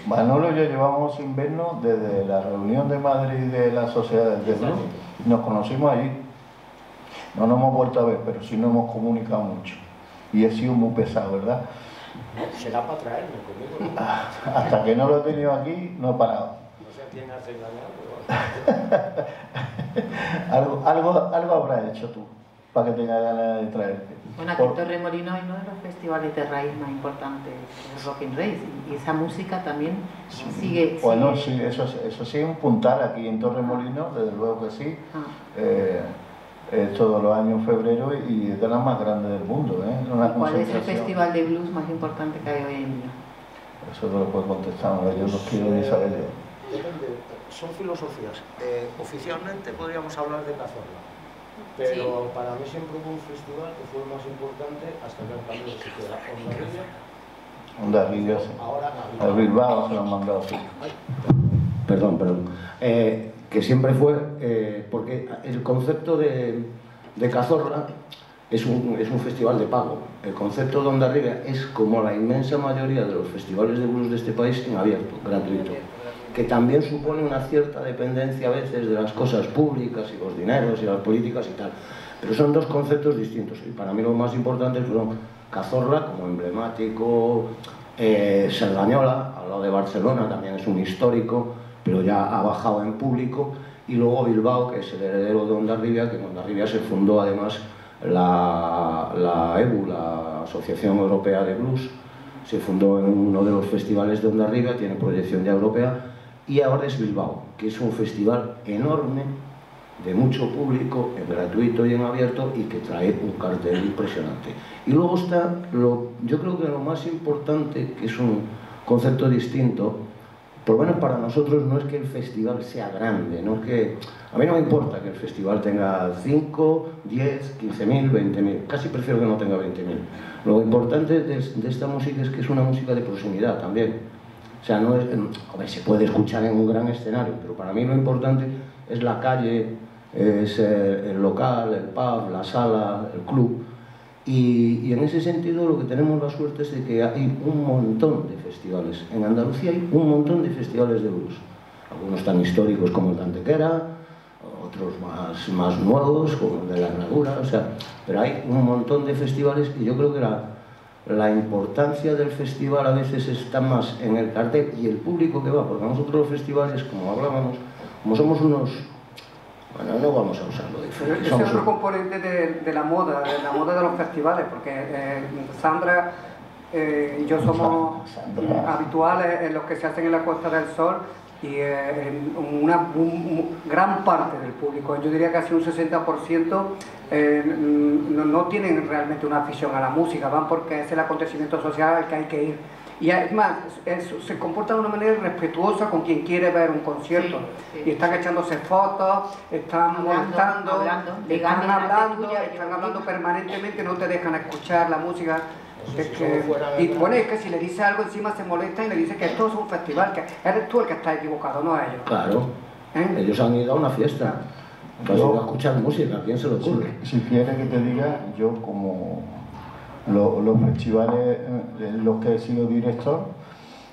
Speaker 7: Manolo y yo llevamos sin vernos desde la reunión de Madrid de la Sociedad del Blues. Nos conocimos allí. No nos hemos vuelto a ver, pero sí nos hemos comunicado mucho. Y he sido muy pesado, ¿verdad?
Speaker 2: Será para traerme conmigo.
Speaker 7: Hasta que no lo he tenido aquí, no he parado.
Speaker 2: No sé quién hace engañar, pero
Speaker 7: algo habrás hecho tú para que tenga ganas de traerte.
Speaker 6: Bueno, aquí en Torremolinos hay uno de los festivales de raíz más importantes, el Rock in Race, y esa música también sigue.
Speaker 7: Bueno, sí, eso sí es un puntal aquí en Torremolinos, desde luego que sí. Todos los años en febrero y es de las más grandes del mundo.
Speaker 6: ¿Cuál es el festival de blues más importante que hay hoy en día?
Speaker 7: Eso te lo puedo contestar, yo no quiero ni saber yo.
Speaker 2: Depende, son filosofías. Oficialmente podríamos hablar de Cazorla, pero para mí siempre hubo un festival que fue el más importante hasta que han cambiado de sitio.
Speaker 7: Hondarribia, sí. Al Bilbao se lo han mandado, sí.
Speaker 2: Perdón. Que siempre fue, porque el concepto de Cazorla es un festival de pago. El concepto de Hondarribia es como la inmensa mayoría de los festivales de blues de este país en abierto, gratuito, que también supone una cierta dependencia a veces de las cosas públicas y los dineros y las políticas y tal. Pero son dos conceptos distintos y para mí los más importantes fueron Cazorla como emblemático, Cerdañola, al lado de Barcelona, también es un histórico, pero ya ha bajado en público, y luego Bilbao, que es el heredero de Hondarribia, que en Hondarribia se fundó además la EBU, la Asociación Europea de Blues, se fundó en uno de los festivales de Hondarribia, tiene proyección ya europea, y ahora es Bilbao, que es un festival enorme, de mucho público, en gratuito y en abierto, y que trae un cartel impresionante. Y luego está, yo creo que lo más importante, que es un concepto distinto, por lo menos para nosotros no es que el festival sea grande, no es que... A mí no me importa que el festival tenga 5, 10, 15.000, 20.000, casi prefiero que no tenga 20.000. Lo importante de esta música es que es una música de proximidad también. O sea, no es... A ver, se puede escuchar en un gran escenario, pero para mí lo importante es la calle, es el local, el pub, la sala, el club. Y en ese sentido lo que tenemos la suerte es de que hay un montón de festivales. En Andalucía hay un montón de festivales de blues. Algunos tan históricos como el de Antequera, otros más nuevos como el de la Herradura, o sea, pero hay un montón de festivales y yo creo que la importancia del festival a veces está más en el cartel y el público que va, porque nosotros los festivales, como hablábamos, como somos unos... Bueno, no vamos a usarlo diferente.
Speaker 8: Ese es otro componente de la moda de los festivales, porque Sandra y yo somos habituales en los que se hacen en la Costa del Sol y una gran parte del público, yo diría casi un 60%, no tienen realmente una afición a la música, van porque es el acontecimiento social al que hay que ir. Y además, se comportan de una manera respetuosa con quien quiere ver un concierto. Y están echándose fotos, están molestando, están hablando permanentemente, no te dejan escuchar la música. Y bueno, es que si le dice algo encima se molesta y le dice que esto es un festival, que eres tú el que está equivocado, no ellos.
Speaker 2: Claro, ellos han ido a una fiesta, han ido a escuchar música, ¿a quién se lo ocurre?
Speaker 7: Si quieres que te diga, yo como... Los festivales en los que he sido director,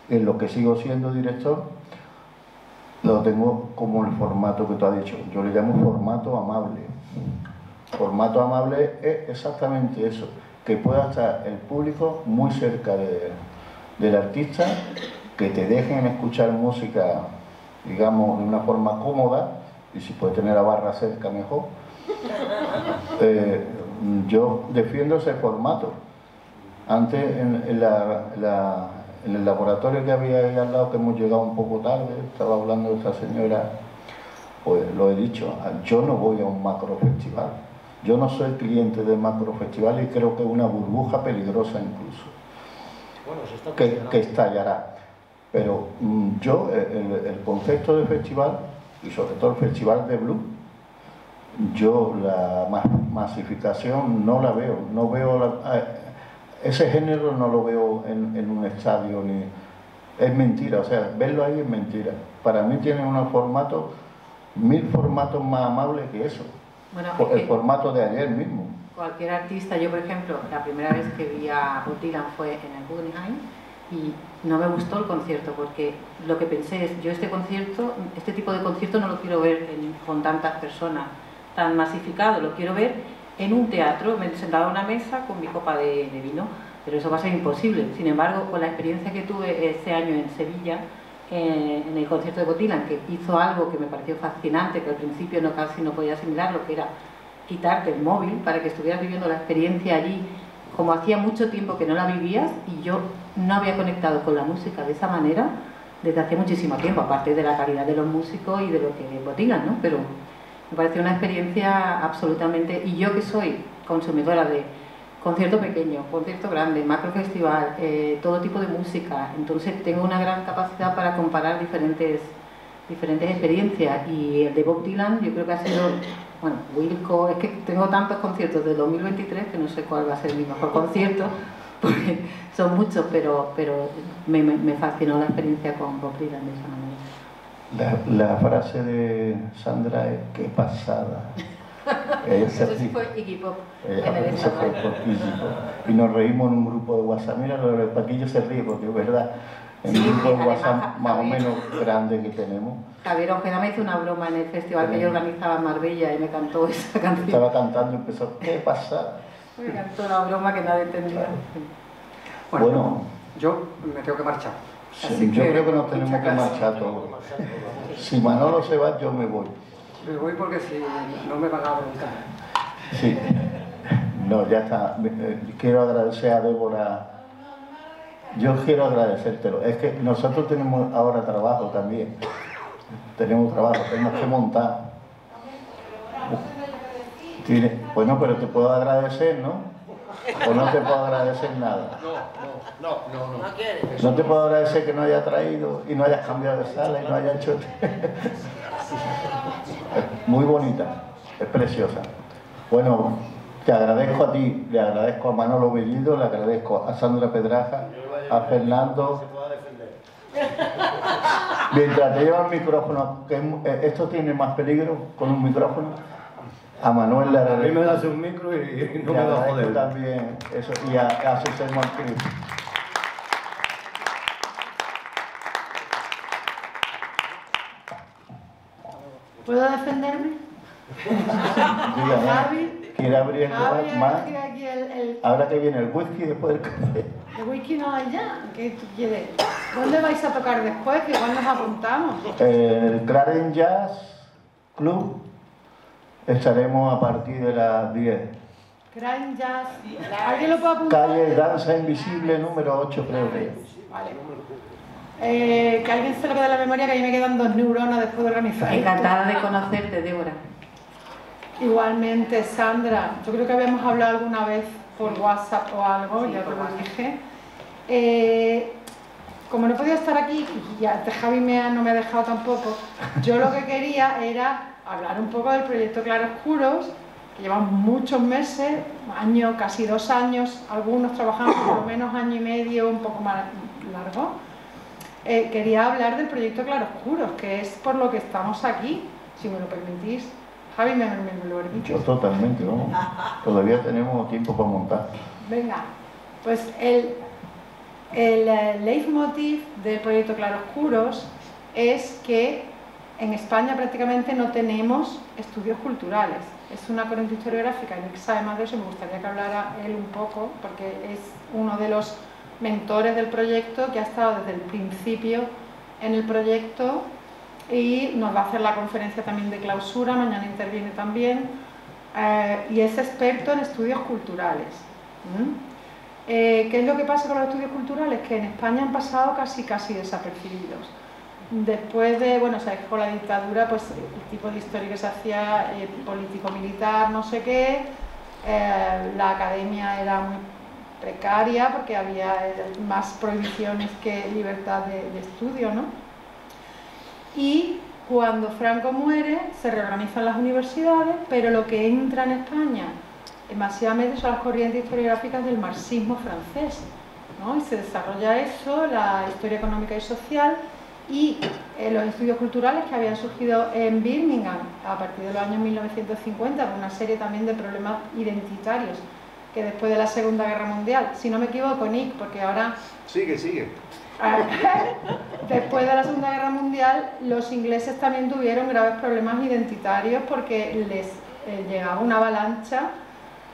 Speaker 7: en los que sigo siendo director, lo tengo como el formato que tú has dicho. Yo le llamo formato amable. Formato amable es exactamente eso, que pueda estar el público muy cerca del artista, que te dejen escuchar música, digamos, de una forma cómoda, y si puedes tener la barra cerca mejor. Yo defiendo ese formato. Antes en el laboratorio que había ahí al lado, que hemos llegado un poco tarde, estaba hablando esta señora, pues lo he dicho, yo no voy a un macrofestival. Yo no soy cliente de macrofestival y creo que es una burbuja peligrosa incluso, que estallará. Pero yo, el concepto de festival, y sobre todo el festival de blues, yo la masificación no la veo, no veo ese género no lo veo en un estadio, ni es mentira, o sea, verlo ahí es mentira. Para mí tiene unos formatos, 1000 formatos más amables que eso.
Speaker 6: Bueno,
Speaker 7: el formato de ayer mismo.
Speaker 6: Cualquier artista, yo por ejemplo, la primera vez que vi a Bob Dylan fue en el Guggenheim y no me gustó el concierto, porque lo que pensé es, yo este tipo de concierto no lo quiero ver con tantas personas, tan masificado, lo quiero ver en un teatro, me he sentado a una mesa con mi copa de vino, pero eso va a ser imposible. Sin embargo, con la experiencia que tuve este año en Sevilla, en el concierto de Bob Dylan, que hizo algo que me pareció fascinante, que al principio casi no podía asimilar, lo que era quitarte el móvil para que estuvieras viviendo la experiencia allí, como hacía mucho tiempo que no la vivías, y yo no había conectado con la música de esa manera desde hace muchísimo tiempo, aparte de la calidad de los músicos y de lo que Bob Dylan, ¿no? Pero me pareció una experiencia absolutamente... Y yo que soy consumidora de concierto pequeño, concierto grande, macro festival, todo tipo de música, entonces tengo una gran capacidad para comparar diferentes experiencias, y el de Bob Dylan yo creo que ha sido... Bueno, Wilco, es que tengo tantos conciertos de 2023 que no sé cuál va a ser mi mejor concierto, porque son muchos, pero me fascinó la experiencia con Bob Dylan de esa manera.
Speaker 7: La frase de Sandra es qué pasada.
Speaker 6: Eso sí fue Iggy Pop en el escenario.
Speaker 7: Y nos reímos en un grupo de WhatsApp. Mira, lo de Paquillo se ríe porque es verdad. En un grupo de WhatsApp más o menos grande que tenemos.
Speaker 6: Javier Ojeda me hizo una broma en el festival que yo organizaba en Marbella y me cantó esa canción.
Speaker 7: Estaba cantando y empezó, ¿qué pasa?
Speaker 6: Me cantó la broma que nadie entendía.
Speaker 7: Bueno,
Speaker 8: yo me tengo que marchar.
Speaker 7: Sí, yo creo que nos tenemos que marchar todos. Si Manolo se va, yo me voy.
Speaker 8: Me voy porque si no me van a preguntar.
Speaker 7: Sí. No, ya está. Quiero agradecer a Débora. Yo quiero agradecértelo. Es que nosotros tenemos ahora trabajo también. Tenemos trabajo, tenemos que montar. Bueno, pero te puedo agradecer, ¿no? ¿O no te puedo agradecer nada? No te puedo agradecer que no haya traído y no hayas cambiado de sala y no haya hecho... Muy bonita, es preciosa. Bueno, te agradezco a ti, le agradezco a Manolo Bellido, le agradezco a Sandra Pedraja, a Fernando. Mientras te lleva el micrófono, que esto tiene más peligro con un micrófono. A Manuel le agradezco.
Speaker 2: A mí me das un micro y no me va a joder.
Speaker 7: También eso, y a Susana Martínez.
Speaker 11: ¿Puedo defenderme?
Speaker 7: Dígame, ¿quiere abrir más?
Speaker 11: Aquí
Speaker 7: Ahora que viene el whisky después del café.
Speaker 11: El whisky no hay ya. ¿Qué tú quieres? ¿Dónde vais a tocar después? Que igual nos apuntamos.
Speaker 7: El Clarence Jazz Club. Estaremos a partir de las 10.
Speaker 11: Clarence Jazz. ¿Alguien lo puede apuntar?
Speaker 7: Calle Danza Invisible número 8, creo que.
Speaker 11: Vale. Que alguien se lo quede de la memoria, que a mí me quedan 2 neuronas después de organizar.
Speaker 6: Encantada de conocerte, Débora.
Speaker 11: Igualmente, Sandra. Yo creo que habíamos hablado alguna vez por WhatsApp o algo, ya te lo dije. Como no he podido estar aquí, y ya Javi no me ha dejado tampoco, yo lo que quería era hablar un poco del proyecto Claroscuros, que llevamos muchos meses, casi 2 años, algunos trabajando por lo menos año y medio, un poco más largo. Quería hablar del proyecto Claroscuros, que es por lo que estamos aquí, si me lo permitís. Javi, ¿me lo permites?
Speaker 7: Yo totalmente, ¿no? Todavía tenemos tiempo para montar.
Speaker 11: Venga, pues el leitmotiv del proyecto Claroscuros es que en España prácticamente no tenemos estudios culturales. Es una corriente historiográfica, y Nick sabe más de eso, me gustaría que hablara él un poco, porque es uno de los mentores del proyecto, que ha estado desde el principio en el proyecto y nos va a hacer la conferencia también de clausura, mañana interviene también, y es experto en estudios culturales. ¿Qué es lo que pasa con los estudios culturales? Que en España han pasado casi desapercibidos. Después de, bueno, sabéis que con la dictadura, pues el tipo de historia que se hacía, político-militar, no sé qué, la academia era muy precaria porque había más prohibiciones que libertad de estudio, ¿no? Y cuando Franco muere, se reorganizan las universidades, pero lo que entra en España masivamente son las corrientes historiográficas del marxismo francés, ¿no? Y se desarrolla eso, la historia económica y social, y los estudios culturales que habían surgido en Birmingham a partir de los años 1950, con una serie también de problemas identitarios que después de la Segunda Guerra Mundial, si no me equivoco, Nick, porque ahora...
Speaker 12: Sigue.
Speaker 11: Después de la Segunda Guerra Mundial, los ingleses también tuvieron graves problemas identitarios porque les llegaba una avalancha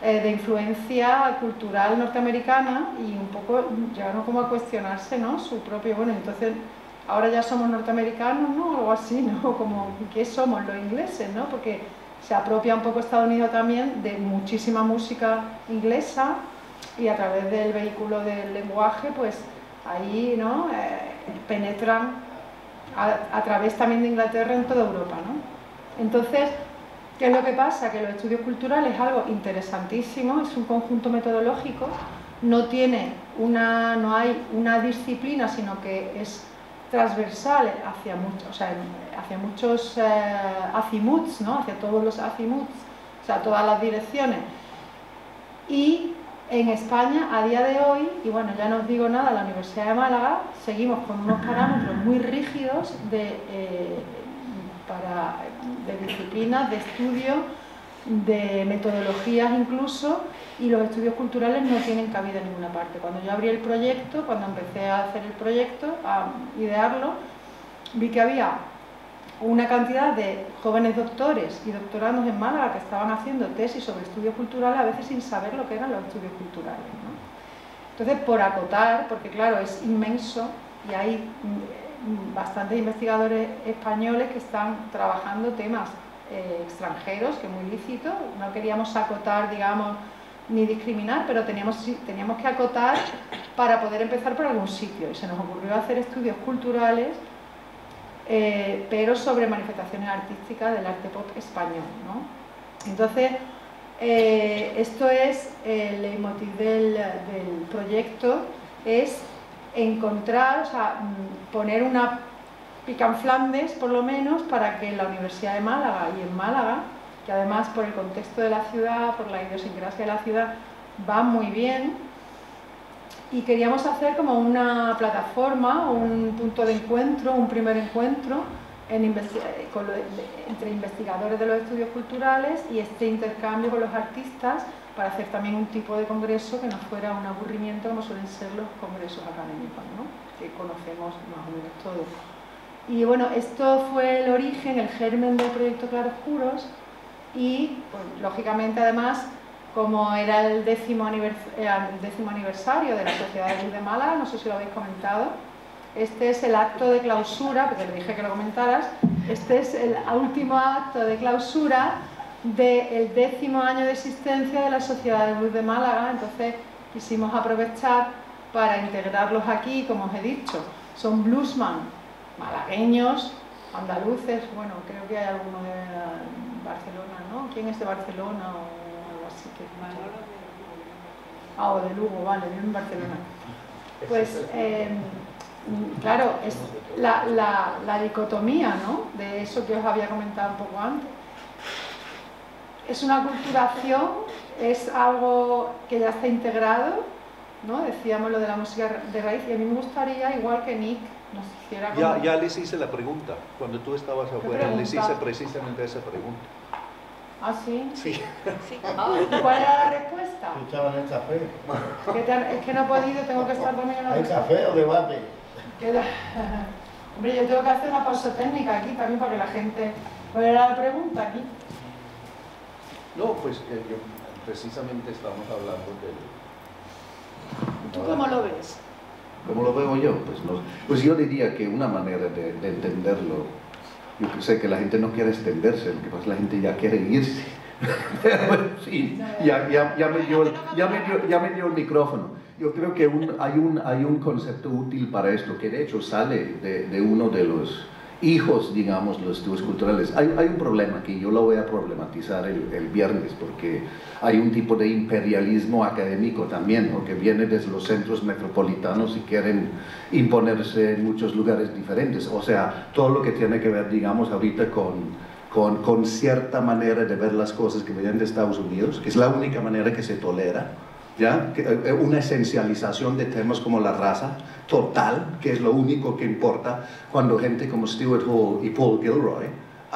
Speaker 11: de influencia cultural norteamericana y un poco llegaron como a cuestionarse, ¿no?, su propio, bueno, entonces ahora ya somos norteamericanos, ¿no?, o algo así, ¿no?, como ¿qué somos los ingleses?, ¿no?, porque se apropia un poco Estados Unidos también de muchísima música inglesa y a través del vehículo del lenguaje, pues ahí, ¿no?, penetran a través también de Inglaterra en toda Europa, ¿no? Entonces, ¿qué es lo que pasa? Que los estudios culturales es algo interesantísimo, es un conjunto metodológico, no hay una disciplina, sino que es transversal hacia muchos azimuts, ¿no?, hacia todos los azimuts, o sea, todas las direcciones. Y en España, a día de hoy, y bueno, ya no os digo nada, la Universidad de Málaga, seguimos con unos parámetros muy rígidos de disciplinas, de estudio, de metodologías incluso, y los estudios culturales no tienen cabida en ninguna parte. Cuando yo abrí el proyecto, cuando empecé a hacer el proyecto, a idearlo, vi que había una cantidad de jóvenes doctores y doctorandos en Málaga que estaban haciendo tesis sobre estudios culturales, a veces sin saber lo que eran los estudios culturales, ¿no? Entonces, por acotar, porque claro, es inmenso y hay bastantes investigadores españoles que están trabajando temas extranjeros, que es muy lícito, no queríamos acotar, digamos, ni discriminar, pero teníamos que acotar para poder empezar por algún sitio, y se nos ocurrió hacer estudios culturales, pero sobre manifestaciones artísticas del arte pop español, ¿no? Entonces, esto es el leitmotiv del proyecto, es encontrar, o sea, poner una pica en Flandes, por lo menos, para que en la Universidad de Málaga y en Málaga, que además por el contexto de la ciudad, por la idiosincrasia de la ciudad, va muy bien, y queríamos hacer como una plataforma, un punto de encuentro, un primer encuentro entre investigadores de los estudios culturales y este intercambio con los artistas para hacer también un tipo de congreso que no fuera un aburrimiento como suelen ser los congresos académicos, ¿no?, que conocemos más o menos todos. Y bueno, esto fue el origen, el germen del proyecto Claroscuros y, pues, lógicamente, además, como era el décimo aniversario de la Sociedad de Luz de Málaga, no sé si lo habéis comentado, este es el acto de clausura, porque le dije que lo comentaras, este es el último acto de clausura del 10º año de existencia de la Sociedad de Luz de Málaga, entonces quisimos aprovechar para integrarlos aquí, como os he dicho, son bluesman malagueños, andaluces, bueno, creo que hay alguno de Barcelona, ¿no? ¿Quién es de Barcelona o algo así? O de Lugo, vale, vivo en Barcelona. Pues, claro, es la dicotomía, ¿no?, de eso que os había comentado un poco antes. Es una culturación, es algo que ya está integrado, ¿no? Decíamos lo de la música de raíz, y a mí me gustaría, igual que Nick, nos hiciera como...
Speaker 12: Ya les hice la pregunta, cuando tú estabas afuera, les hice precisamente esa pregunta.
Speaker 11: ¿Ah, sí?
Speaker 12: Sí.
Speaker 11: ¿Cuál era la respuesta?
Speaker 7: Echaban el café.
Speaker 11: Es que no he podido, tengo que estar también en la...
Speaker 7: ¿Hay café o debate?
Speaker 11: Hombre, yo tengo que hacer una pausa técnica aquí también para que la gente... ¿Cuál era la pregunta aquí?
Speaker 12: No, pues precisamente estamos hablando del...
Speaker 11: ¿Tú cómo lo ves?
Speaker 10: ¿Cómo lo veo yo? Pues, no, pues yo diría que una manera de entenderlo, yo sé que la gente no quiere extenderse, lo que pasa es que la gente ya quiere irse. Pero en fin, ya me dio el micrófono. Yo creo que hay un concepto útil para esto, que de hecho sale de uno de los hijos, digamos, los estudios culturales. Hay un problema que yo lo voy a problematizar el viernes, porque hay un tipo de imperialismo académico también, ¿no?, que viene desde los centros metropolitanos y quieren imponerse en muchos lugares diferentes. O sea, todo lo que tiene que ver, digamos, ahorita con cierta manera de ver las cosas que vienen de Estados Unidos, que es la única manera que se tolera, ¿ya? Una esencialización de temas como la raza total, que es lo único que importa, cuando gente como Stuart Hall y Paul Gilroy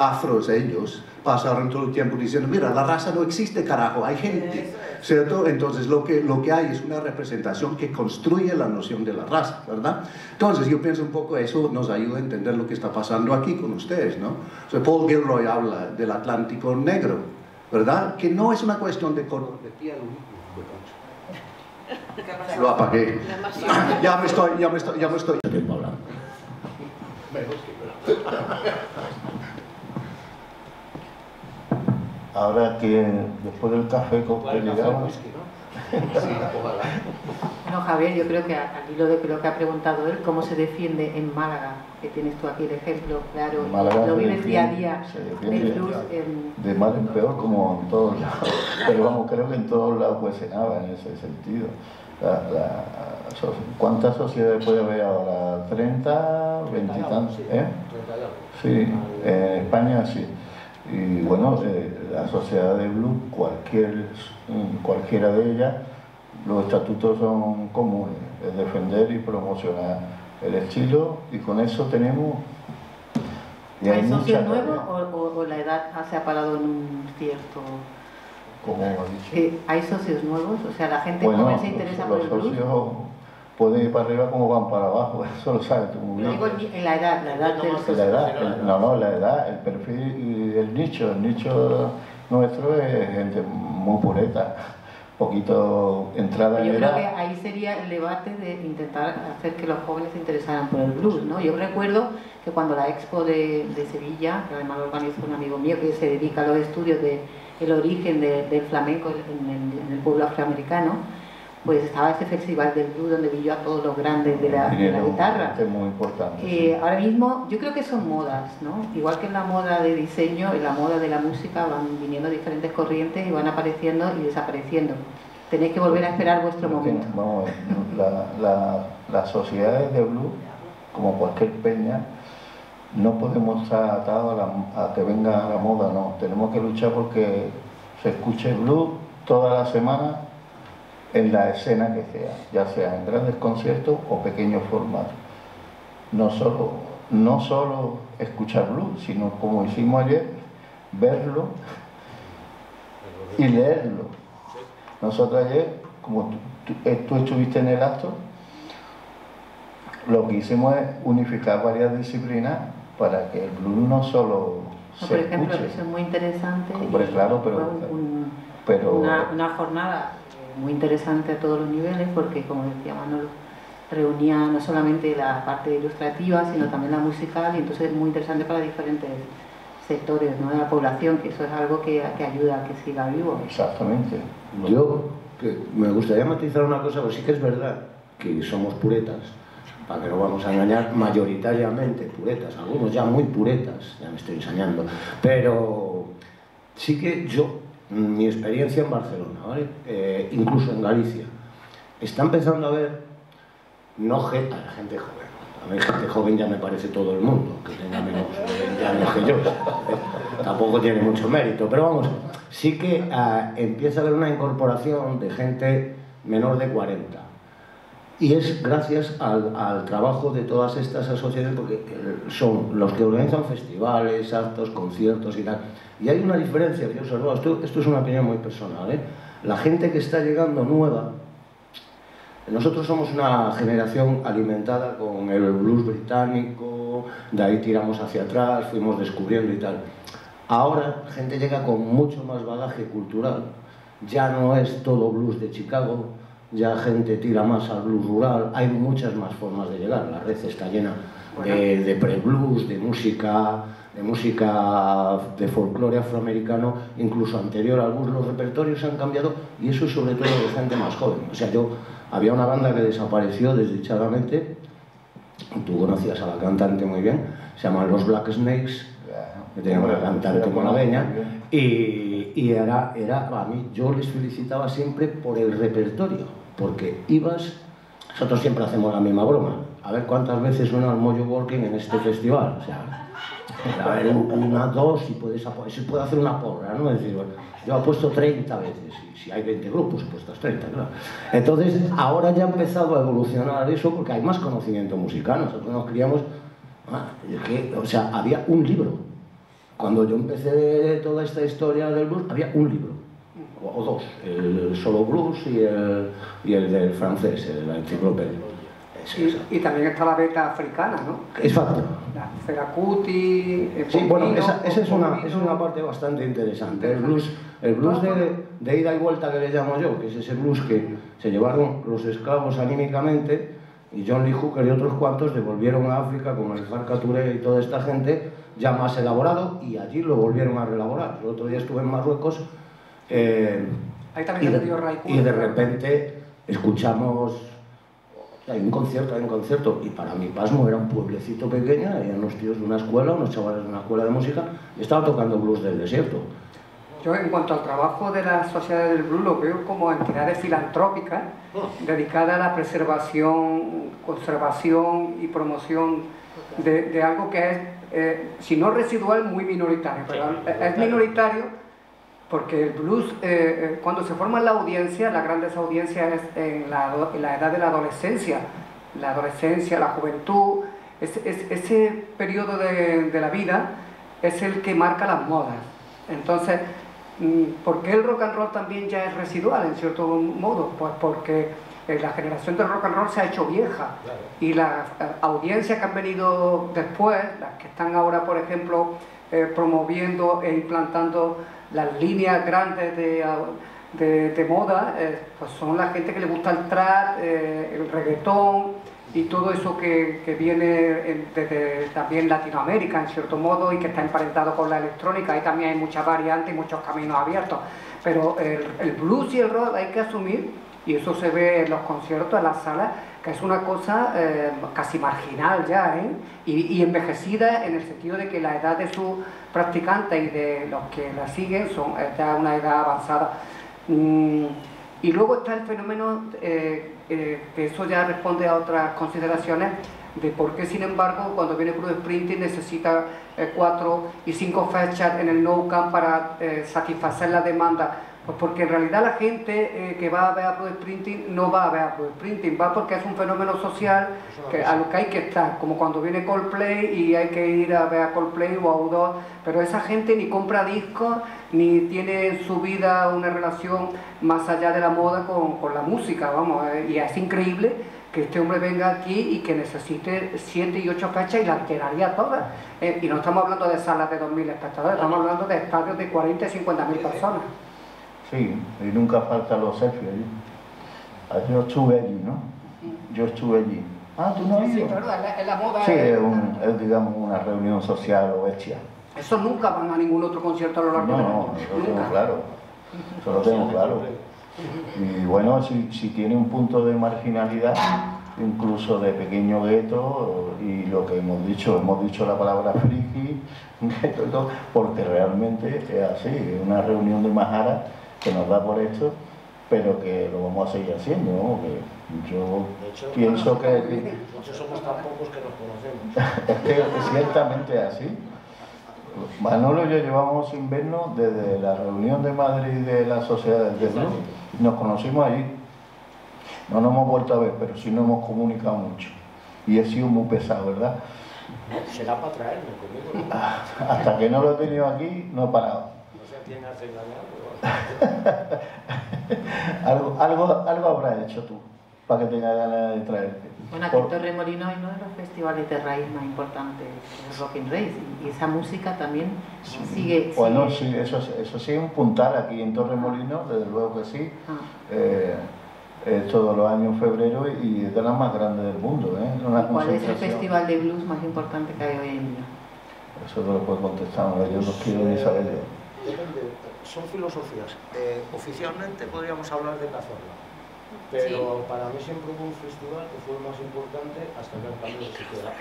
Speaker 10: afros ellos, pasaron todo el tiempo diciendo, mira, la raza no existe, carajo, hay gente, ¿cierto? Entonces lo que hay es una representación que construye la noción de la raza, ¿verdad? Entonces yo pienso un poco eso nos ayuda a entender lo que está pasando aquí con ustedes, ¿no? O sea, Paul Gilroy habla del Atlántico Negro, ¿verdad? Que no es una cuestión de color de piel. Lo apagué. Ya me estoy tiempo hablando.
Speaker 7: Ahora que después del café coctelizamos.
Speaker 6: Bueno, Javier, yo creo que al hilo de lo que ha preguntado él, ¿cómo se defiende en Málaga? Que tienes tú aquí el ejemplo, claro, lo vives día a día.
Speaker 7: De mal en peor, como en todos lados. Pero vamos, creo que en todos lados pues se nada en ese sentido. ¿Cuántas sociedades puede haber ahora? ¿30? 20 y tantos? Sí, en España sí. Y bueno, la sociedad de blues, cualquiera de ellas, los estatutos son comunes, es defender y promocionar el estilo, y con eso tenemos...
Speaker 6: ¿Hay socios nuevos o la edad se ha parado en un cierto...?
Speaker 7: Como ha dicho.
Speaker 6: ¿Hay socios nuevos? O sea, la gente joven se interesa por el blues.
Speaker 7: Los socios pueden ir para arriba como van para abajo, eso lo sabes tú muy bien.
Speaker 6: Digo, en la edad del socio.
Speaker 7: La edad, el perfil y el nicho nuestro es gente muy pureta, poquito entrada en edad.
Speaker 6: Yo creo que ahí sería el debate de intentar hacer que los jóvenes se interesaran por el blues, ¿no? Yo recuerdo que cuando la Expo de Sevilla, que además lo organizó un amigo mío que se dedica a los estudios del origen del flamenco en el pueblo afroamericano, pues estaba ese festival del blues donde vi yo a todos los grandes de la guitarra.
Speaker 7: Es muy importante.
Speaker 6: Ahora mismo yo creo que son modas, ¿no? Igual que en la moda de diseño, en la moda de la música van viniendo diferentes corrientes y van apareciendo y desapareciendo. Tenéis que volver a esperar vuestro momento.
Speaker 7: Vamos, las sociedades de blues, como cualquier peña, no podemos estar atados a que venga la moda, no. Tenemos que luchar porque se escuche blues toda la semana en la escena que sea, ya sea en grandes conciertos o pequeños formatos. No solo escuchar blues, sino como hicimos ayer, verlo y leerlo. Nosotros ayer, como tú estuviste en el acto, lo que hicimos es unificar varias disciplinas para que el blues no solo se
Speaker 6: por ejemplo,
Speaker 7: escuche.
Speaker 6: eso es muy interesante.
Speaker 7: Hombre, claro, pero
Speaker 6: una jornada muy interesante a todos los niveles, porque como decía Manolo, reunía no solamente la parte ilustrativa, sino también la musical, y entonces es muy interesante para diferentes sectores, ¿no?, de la población, que eso es algo que ayuda a que siga vivo.
Speaker 7: Exactamente.
Speaker 2: Yo me gustaría matizar una cosa, porque sí que es verdad que somos puretas, para que no vamos a engañar, mayoritariamente puretas, algunos ya muy puretas, ya me estoy ensañando, pero sí que mi experiencia en Barcelona, ¿vale? Incluso en Galicia, está empezando a ver, no gente joven, a mí gente joven ya me parece todo el mundo, que tenga menos de 20 años que yo, tampoco tiene mucho mérito, pero vamos, sí que empieza a haber una incorporación de gente menor de 40. Y es gracias al trabajo de todas estas asociaciones, porque son los que organizan festivales, actos, conciertos y tal. Y hay una diferencia que yo he observado, esto es una opinión muy personal, ¿eh? La gente que está llegando nueva, nosotros somos una generación alimentada con el blues británico, de ahí tiramos hacia atrás, fuimos descubriendo y tal. Ahora, gente llega con mucho más bagaje cultural, ya no es todo blues de Chicago, ya gente tira más al blues rural, hay muchas más formas de llegar, la red está llena de pre-blues, de música de folclore afroamericano, incluso anterior al blues. Los repertorios han cambiado y eso es sobre todo de gente más joven. O sea, había una banda que desapareció desdichadamente, tú conocías a la cantante muy bien, se llaman los Black Snakes, que tenían una cantante malagueña, y era a mí, yo les felicitaba siempre por el repertorio, porque nosotros siempre hacemos la misma broma, a ver cuántas veces suena el Mojo Walking en este festival, o sea, a ver, una, dos, y se puede hacer una porra, ¿no? Es decir, bueno, yo he puesto 30 veces, y si hay 20 grupos, he puesto 30, claro. Entonces, ahora ya ha empezado a evolucionar eso porque hay más conocimiento musical. Nosotros nos criamos, o sea, había un libro cuando yo empecé toda esta historia del blues, había un libro, o dos, el Solo Blues y el del francés, la enciclopedia.
Speaker 8: Y también está la beta africana, ¿no?
Speaker 2: Exacto.
Speaker 8: La Feracuti,
Speaker 2: sí, bueno, esa es una parte bastante interesante. El blues de ida y vuelta que le llamo yo, que es ese blues que se llevaron los esclavos anímicamente, y John Lee Hooker y otros cuantos devolvieron a África, como el Farka Touré y toda esta gente, ya más elaborado, y allí lo volvieron a reelaborar. El otro día estuve en Marruecos y de repente escuchamos... Hay un concierto, y para mi pasmo era un pueblecito pequeño, había unos tíos de una escuela, unos chavales de una escuela de música, y estaban tocando blues del desierto.
Speaker 8: Yo, en cuanto al trabajo de las sociedades del blues, lo veo como entidades filantrópicas dedicadas a la preservación, conservación y promoción de algo que es, si no residual, muy minoritario. Pero es minoritario porque el blues, cuando se forma en la audiencia, las grandes audiencias es en la edad de la adolescencia, la juventud, ese periodo de la vida es el que marca las modas. Entonces, ¿por qué el rock and roll también ya es residual en cierto modo? Pues porque la generación del rock and roll se ha hecho vieja, y las audiencias que han venido después, las que están ahora, por ejemplo, promoviendo e implantando las líneas grandes de moda, pues son la gente que le gusta el trap, el reggaetón y todo eso que viene desde también Latinoamérica en cierto modo, y que está emparentado con la electrónica. Ahí también hay muchas variantes y muchos caminos abiertos, pero el blues y el rock hay que asumir, y eso se ve en los conciertos, en las salas, que es una cosa casi marginal ya, y envejecida, en el sentido de que la edad de sus practicantes y de los que la siguen son ya una edad avanzada. Y luego está el fenómeno, que eso ya responde a otras consideraciones, de por qué, sin embargo, cuando viene Bruce Springsteen necesita 4 y 5 fechas en el Nou Camp para satisfacer la demanda. Pues porque en realidad la gente que va a ver a Bruce Springsteen no va a ver a Bruce Springsteen, va porque es un fenómeno social a lo que hay que estar, como cuando viene Coldplay y hay que ir a ver a Coldplay o a U2, pero esa gente ni compra discos, ni tiene en su vida una relación más allá de la moda con la música, vamos, y es increíble que este hombre venga aquí y que necesite 7 y 8 fechas y las llenaría todas, y no estamos hablando de salas de 2.000 espectadores, estamos hablando de estadios de 40 y 50.000 personas.
Speaker 7: Sí, y nunca faltan los selfies allí. Yo estuve allí, ¿no? Yo estuve allí. Ah, ¿tú no has ido?
Speaker 8: Sí, claro, es la moda.
Speaker 7: Sí, es digamos una reunión social o bestia.
Speaker 8: Eso nunca van a ningún otro concierto a lo largo del año.
Speaker 7: No, eso lo tengo claro. Eso lo tengo claro. Y bueno, si tiene un punto de marginalidad, incluso de pequeño gueto, y lo que hemos dicho la palabra friki, gueto y todo, porque realmente es así, es una reunión de majara que nos da por esto, pero que lo vamos a seguir haciendo, ¿no? Que yo pienso que
Speaker 2: somos tan pocos que nos conocemos.
Speaker 7: Es ciertamente así. Manolo y yo llevamos sin vernos desde la reunión de Madrid de la Sociedad del Blues. Nos conocimos allí. No nos hemos vuelto a ver, pero sí nos hemos comunicado mucho. Y he sido muy pesado, ¿verdad?
Speaker 2: Será para traerme conmigo, ¿no?
Speaker 7: Hasta que no lo he tenido aquí, no he parado.
Speaker 2: No sé a quién hace engañar.
Speaker 7: algo habrás hecho tú para que tenga ganas de traerte.
Speaker 6: Bueno, aquí en Torremolinos hay uno de los festivales de raíz más importantes, el Rock in Race, y esa música también sigue.
Speaker 7: Bueno, sí, eso sí es un puntal aquí en Torremolinos, desde luego que sí. Todos los años en febrero, y es de las más grandes del mundo.
Speaker 6: ¿Cuál es el festival de blues más importante que hay hoy en día?
Speaker 7: Eso te lo puedo contestar, yo no quiero ni saber.
Speaker 2: Depende, son filosofías. Oficialmente podríamos hablar de Cazorla, pero para mí siempre hubo un festival que fue el más importante hasta que el cambio de sociedad.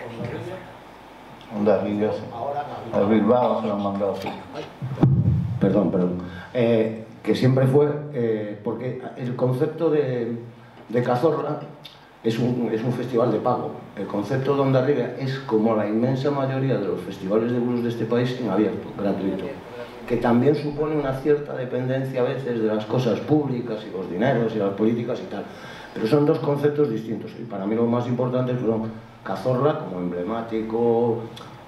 Speaker 7: Hondarribia, sí. Al Bilbao se lo han mandado, sí.
Speaker 2: Perdón. Que siempre fue, porque el concepto de Cazorla es un festival de pago. El concepto de Hondarribia es como la inmensa mayoría de los festivales de blues de este país, en abierto, gratuito, que también supone una cierta dependencia a veces de las cosas públicas y los dineros y las políticas y tal. Pero son dos conceptos distintos, y para mí los más importantes fueron Cazorla como emblemático,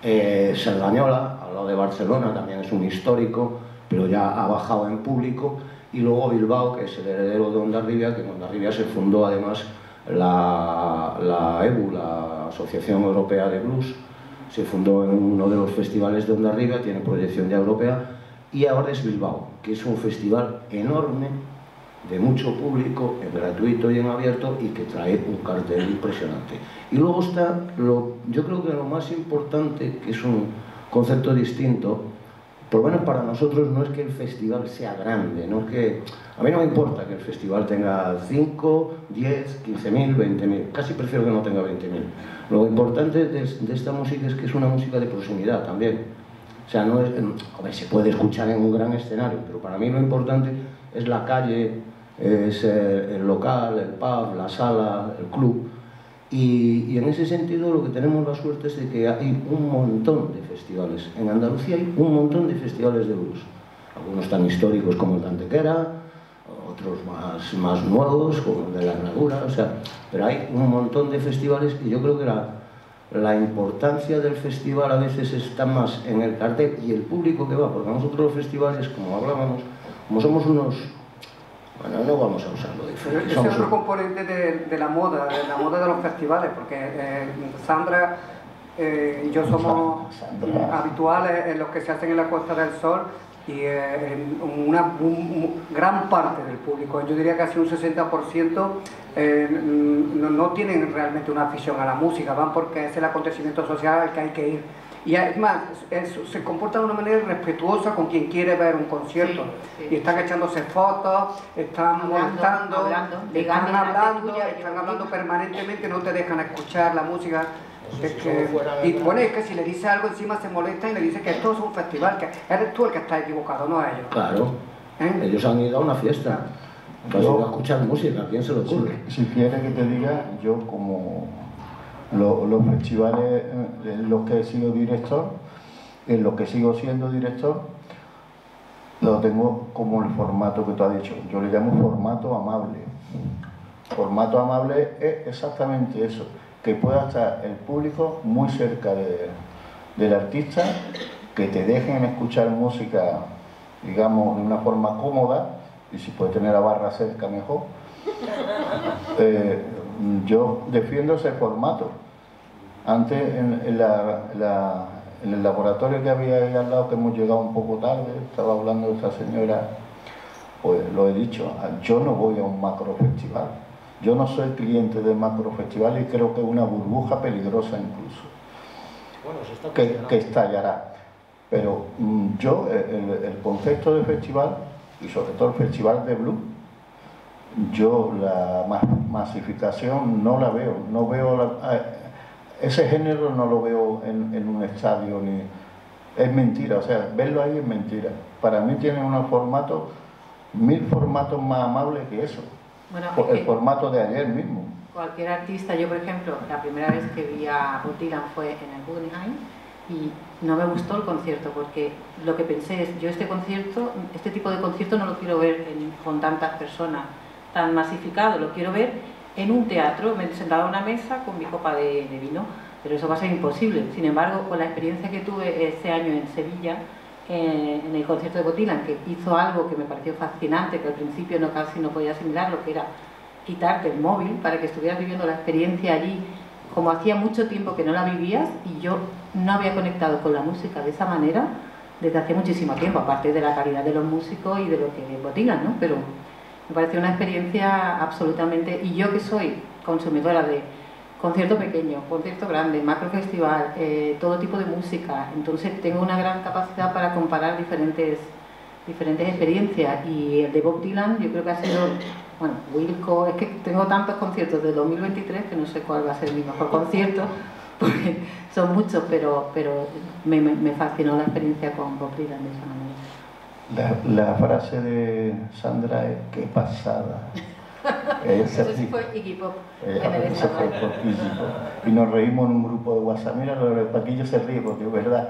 Speaker 2: Sardañola al lado de Barcelona, también es un histórico, pero ya ha bajado en público. Y luego Bilbao, que es el heredero de Hondarribia, que en Hondarribia se fundó además la EBU, la Asociación Europea de Blues. Se fundó en uno de los festivales de Hondarribia, tiene proyección ya europea, y ahora es Bilbao, que es un festival enorme, de mucho público, en gratuito y en abierto, y que trae un cartel impresionante. Y luego está, yo creo que lo más importante, que es un concepto distinto, por lo menos para nosotros no es que el festival sea grande, no es que, a mí no me importa que el festival tenga 5, 10, 15.000, 20.000, casi prefiero que no tenga 20.000. Lo importante de esta música es que es una música de proximidad también. O sea, no es, a ver, se puede escuchar en un gran escenario, pero para mí lo importante es la calle, es el local, el pub, la sala, el club. Y en ese sentido lo que tenemos la suerte es de que hay un montón de festivales. En Andalucía hay un montón de festivales de blues. Algunos tan históricos como el de Antequera, otros más nuevos como el de la Herradura, o sea, pero hay un montón de festivales y yo creo que la importancia del festival a veces está más en el cartel y el público que va, porque nosotros los festivales, como hablábamos, como somos unos... Bueno, no vamos a usarlo diferente.
Speaker 8: Ese es otro componente de la moda de los festivales, porque Sandra y yo somos habituales en los que se hacen en la Costa del Sol y una gran parte del público, yo diría casi un 60%, no tienen realmente una afición a la música, van porque es el acontecimiento social al que hay que ir. Y además, se comportan de una manera respetuosa con quien quiere ver un concierto. Sí, sí. Y están echándose fotos, están molestando, están hablando permanentemente, no te dejan escuchar la música. Y bueno, es que si le dice algo encima se molesta y le dice que esto es un festival, que eres tú el que está equivocado, no ellos.
Speaker 2: Claro, ellos han ido a una fiesta, han ido a escuchar música, ¿quién se lo ocurre?
Speaker 7: Si quieres que te diga, yo como... Los festivales en los que he sido director, en los que sigo siendo director, lo tengo como el formato que tú has dicho. Yo le llamo formato amable. Formato amable es exactamente eso, que pueda estar el público muy cerca del artista, que te dejen escuchar música, digamos, de una forma cómoda, y si puede tener la barra cerca mejor. Yo defiendo ese formato. Antes en el laboratorio que había ahí al lado, que hemos llegado un poco tarde, estaba hablando de esta señora, pues lo he dicho, yo no voy a un macro festival. Yo no soy cliente de macro festival y creo que es una burbuja peligrosa incluso, bueno, que estallará. Pero yo, el concepto de festival, y sobre todo el festival de blues, yo la masificación no la veo, no veo ese género no lo veo en un estadio, ni es mentira, o sea, verlo ahí es mentira. Para mí tiene unos formatos, 1000 formatos más amables que eso,
Speaker 6: bueno,
Speaker 7: el formato de ayer mismo.
Speaker 6: Cualquier artista, yo por ejemplo, la primera vez que vi a Bob Dylan fue en el Guggenheim y no me gustó el concierto porque lo que pensé es, yo este tipo de concierto no lo quiero ver con tantas personas, tan masificado, lo quiero ver en un teatro, me sentaba a una mesa con mi copa de vino, pero eso va a ser imposible. Sin embargo, con la experiencia que tuve ese año en Sevilla, en el concierto de Bob Dylan, que hizo algo que me pareció fascinante, que al principio casi no podía asimilar, lo que era quitarte el móvil para que estuvieras viviendo la experiencia allí, como hacía mucho tiempo que no la vivías, y yo no había conectado con la música de esa manera desde hace muchísimo tiempo, aparte de la calidad de los músicos y de lo que Bob Dylan, ¿no? Pero me pareció una experiencia absolutamente... Y yo que soy consumidora de concierto pequeño, concierto grande, macro festival, todo tipo de música, entonces tengo una gran capacidad para comparar diferentes experiencias. Y el de Bob Dylan yo creo que ha sido... Bueno, Wilco, es que tengo tantos conciertos de 2023 que no sé cuál va a ser mi mejor concierto, porque son muchos, pero me fascinó la experiencia con Bob Dylan de esa manera.
Speaker 7: La frase de Sandra es qué pasada.
Speaker 6: Eso sí fue Iggy Pop.
Speaker 7: Eso fue por Iggy Pop. Y nos reímos en un grupo de WhatsApp. Mira, el Paquillo se ríe porque es verdad.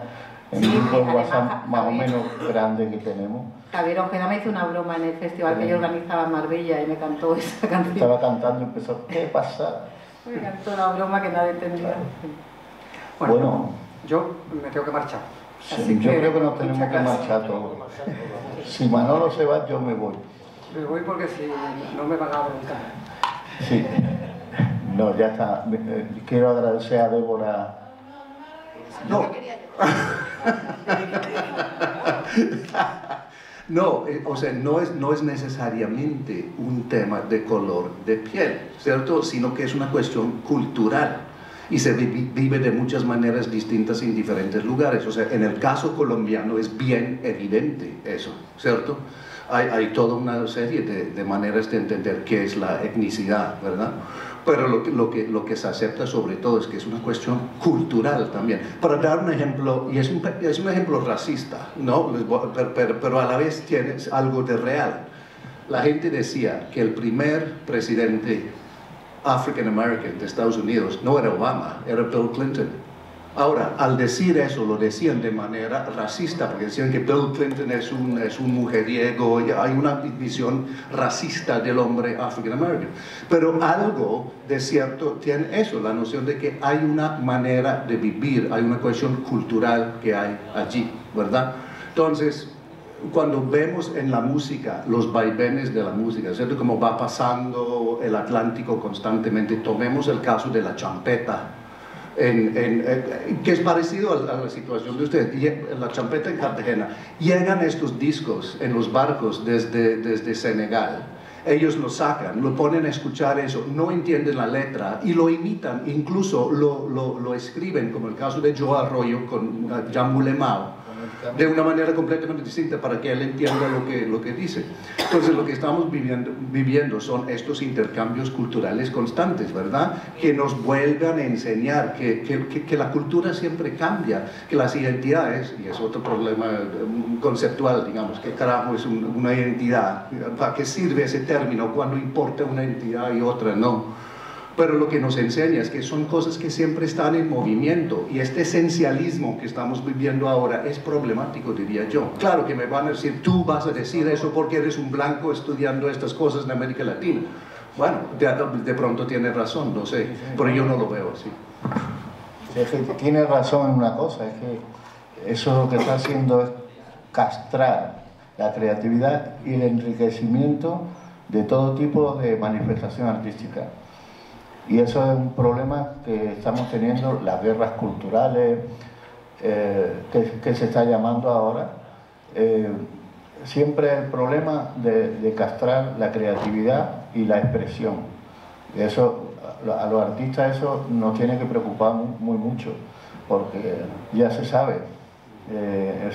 Speaker 7: En un grupo de WhatsApp más o menos grande que tenemos.
Speaker 6: Javier Ojeda me hizo una broma en el festival que yo organizaba en Marbella y me cantó esa canción.
Speaker 7: Estaba cantando y empezó, qué pasada.
Speaker 6: Me cantó la broma que nadie entendía.
Speaker 8: Bueno, yo me tengo que marchar.
Speaker 7: Sí, yo creo que nos tenemos que marchar todos. Si Manolo se va, yo me voy.
Speaker 8: Me voy porque si no me van a preguntar.
Speaker 7: Sí. No, ya está. Quiero agradecer a Débora.
Speaker 10: No. No, o sea, no es necesariamente un tema de color de piel, ¿cierto? Sino que es una cuestión cultural y se vive de muchas maneras distintas en diferentes lugares. O sea, en el caso colombiano es bien evidente eso, ¿cierto? Hay toda una serie de maneras de entender qué es la etnicidad, ¿verdad? Pero lo que se acepta sobre todo es que es una cuestión cultural también. Para dar un ejemplo, y es un ejemplo racista, ¿no? Pero a la vez tiene algo de real. La gente decía que el primer presidente African American de Estados Unidos no era Obama, era Bill Clinton. Ahora, al decir eso, lo decían de manera racista, porque decían que Bill Clinton es un mujeriego, y hay una visión racista del hombre African American. Pero algo de cierto tiene eso, la noción de que hay una manera de vivir, hay una cuestión cultural que hay allí, ¿verdad? Entonces, cuando vemos en la música los vaivenes de la música, ¿cierto? Como va pasando el Atlántico constantemente, tomemos el caso de la champeta, que es parecido a la situación de usted, y la champeta en Cartagena. Llegan estos discos en los barcos desde Senegal, ellos lo sacan, lo ponen a escuchar eso, no entienden la letra y lo imitan, incluso lo escriben, como el caso de Joe Arroyo con Jean Moulemao, de una manera completamente distinta para que él entienda lo que dice. Entonces lo que estamos viviendo son estos intercambios culturales constantes, ¿verdad? Que nos vuelvan a enseñar que la cultura siempre cambia, que las identidades, y es otro problema conceptual, digamos, que carajo es una identidad, ¿para qué sirve ese término cuando importa una entidad y otra no? Pero lo que nos enseña es que son cosas que siempre están en movimiento, y este esencialismo que estamos viviendo ahora es problemático, diría yo. Claro que me van a decir, tú vas a decir eso porque eres un blanco estudiando estas cosas en América Latina. Bueno, de pronto tiene razón, no sé, pero yo no lo veo así.
Speaker 7: Tiene razón en una cosa, es que eso lo que está haciendo es castrar la creatividad y el enriquecimiento de todo tipo de manifestación artística. Y eso es un problema que estamos teniendo, las guerras culturales, que se está llamando ahora. Siempre el problema de castrar la creatividad y la expresión. Y eso, a los artistas eso nos tiene que preocupar muy mucho, porque ya se sabe,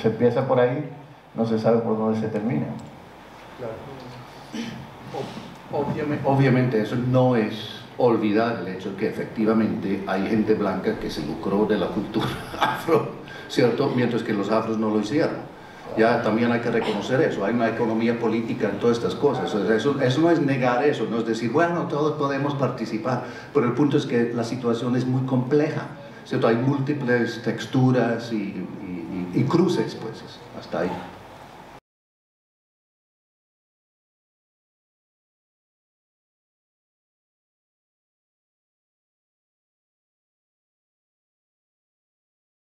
Speaker 7: se empieza por ahí, no se sabe por dónde se termina.
Speaker 10: Obviamente eso no es olvidar el hecho de que efectivamente hay gente blanca que se lucró de la cultura afro, ¿cierto? Mientras que los afros no lo hicieron. Ya también hay que reconocer eso, hay una economía política en todas estas cosas. O sea, eso no es negar eso, no es decir, bueno, todos podemos participar, pero el punto es que la situación es muy compleja, ¿cierto? Hay múltiples texturas y cruces, pues, hasta ahí.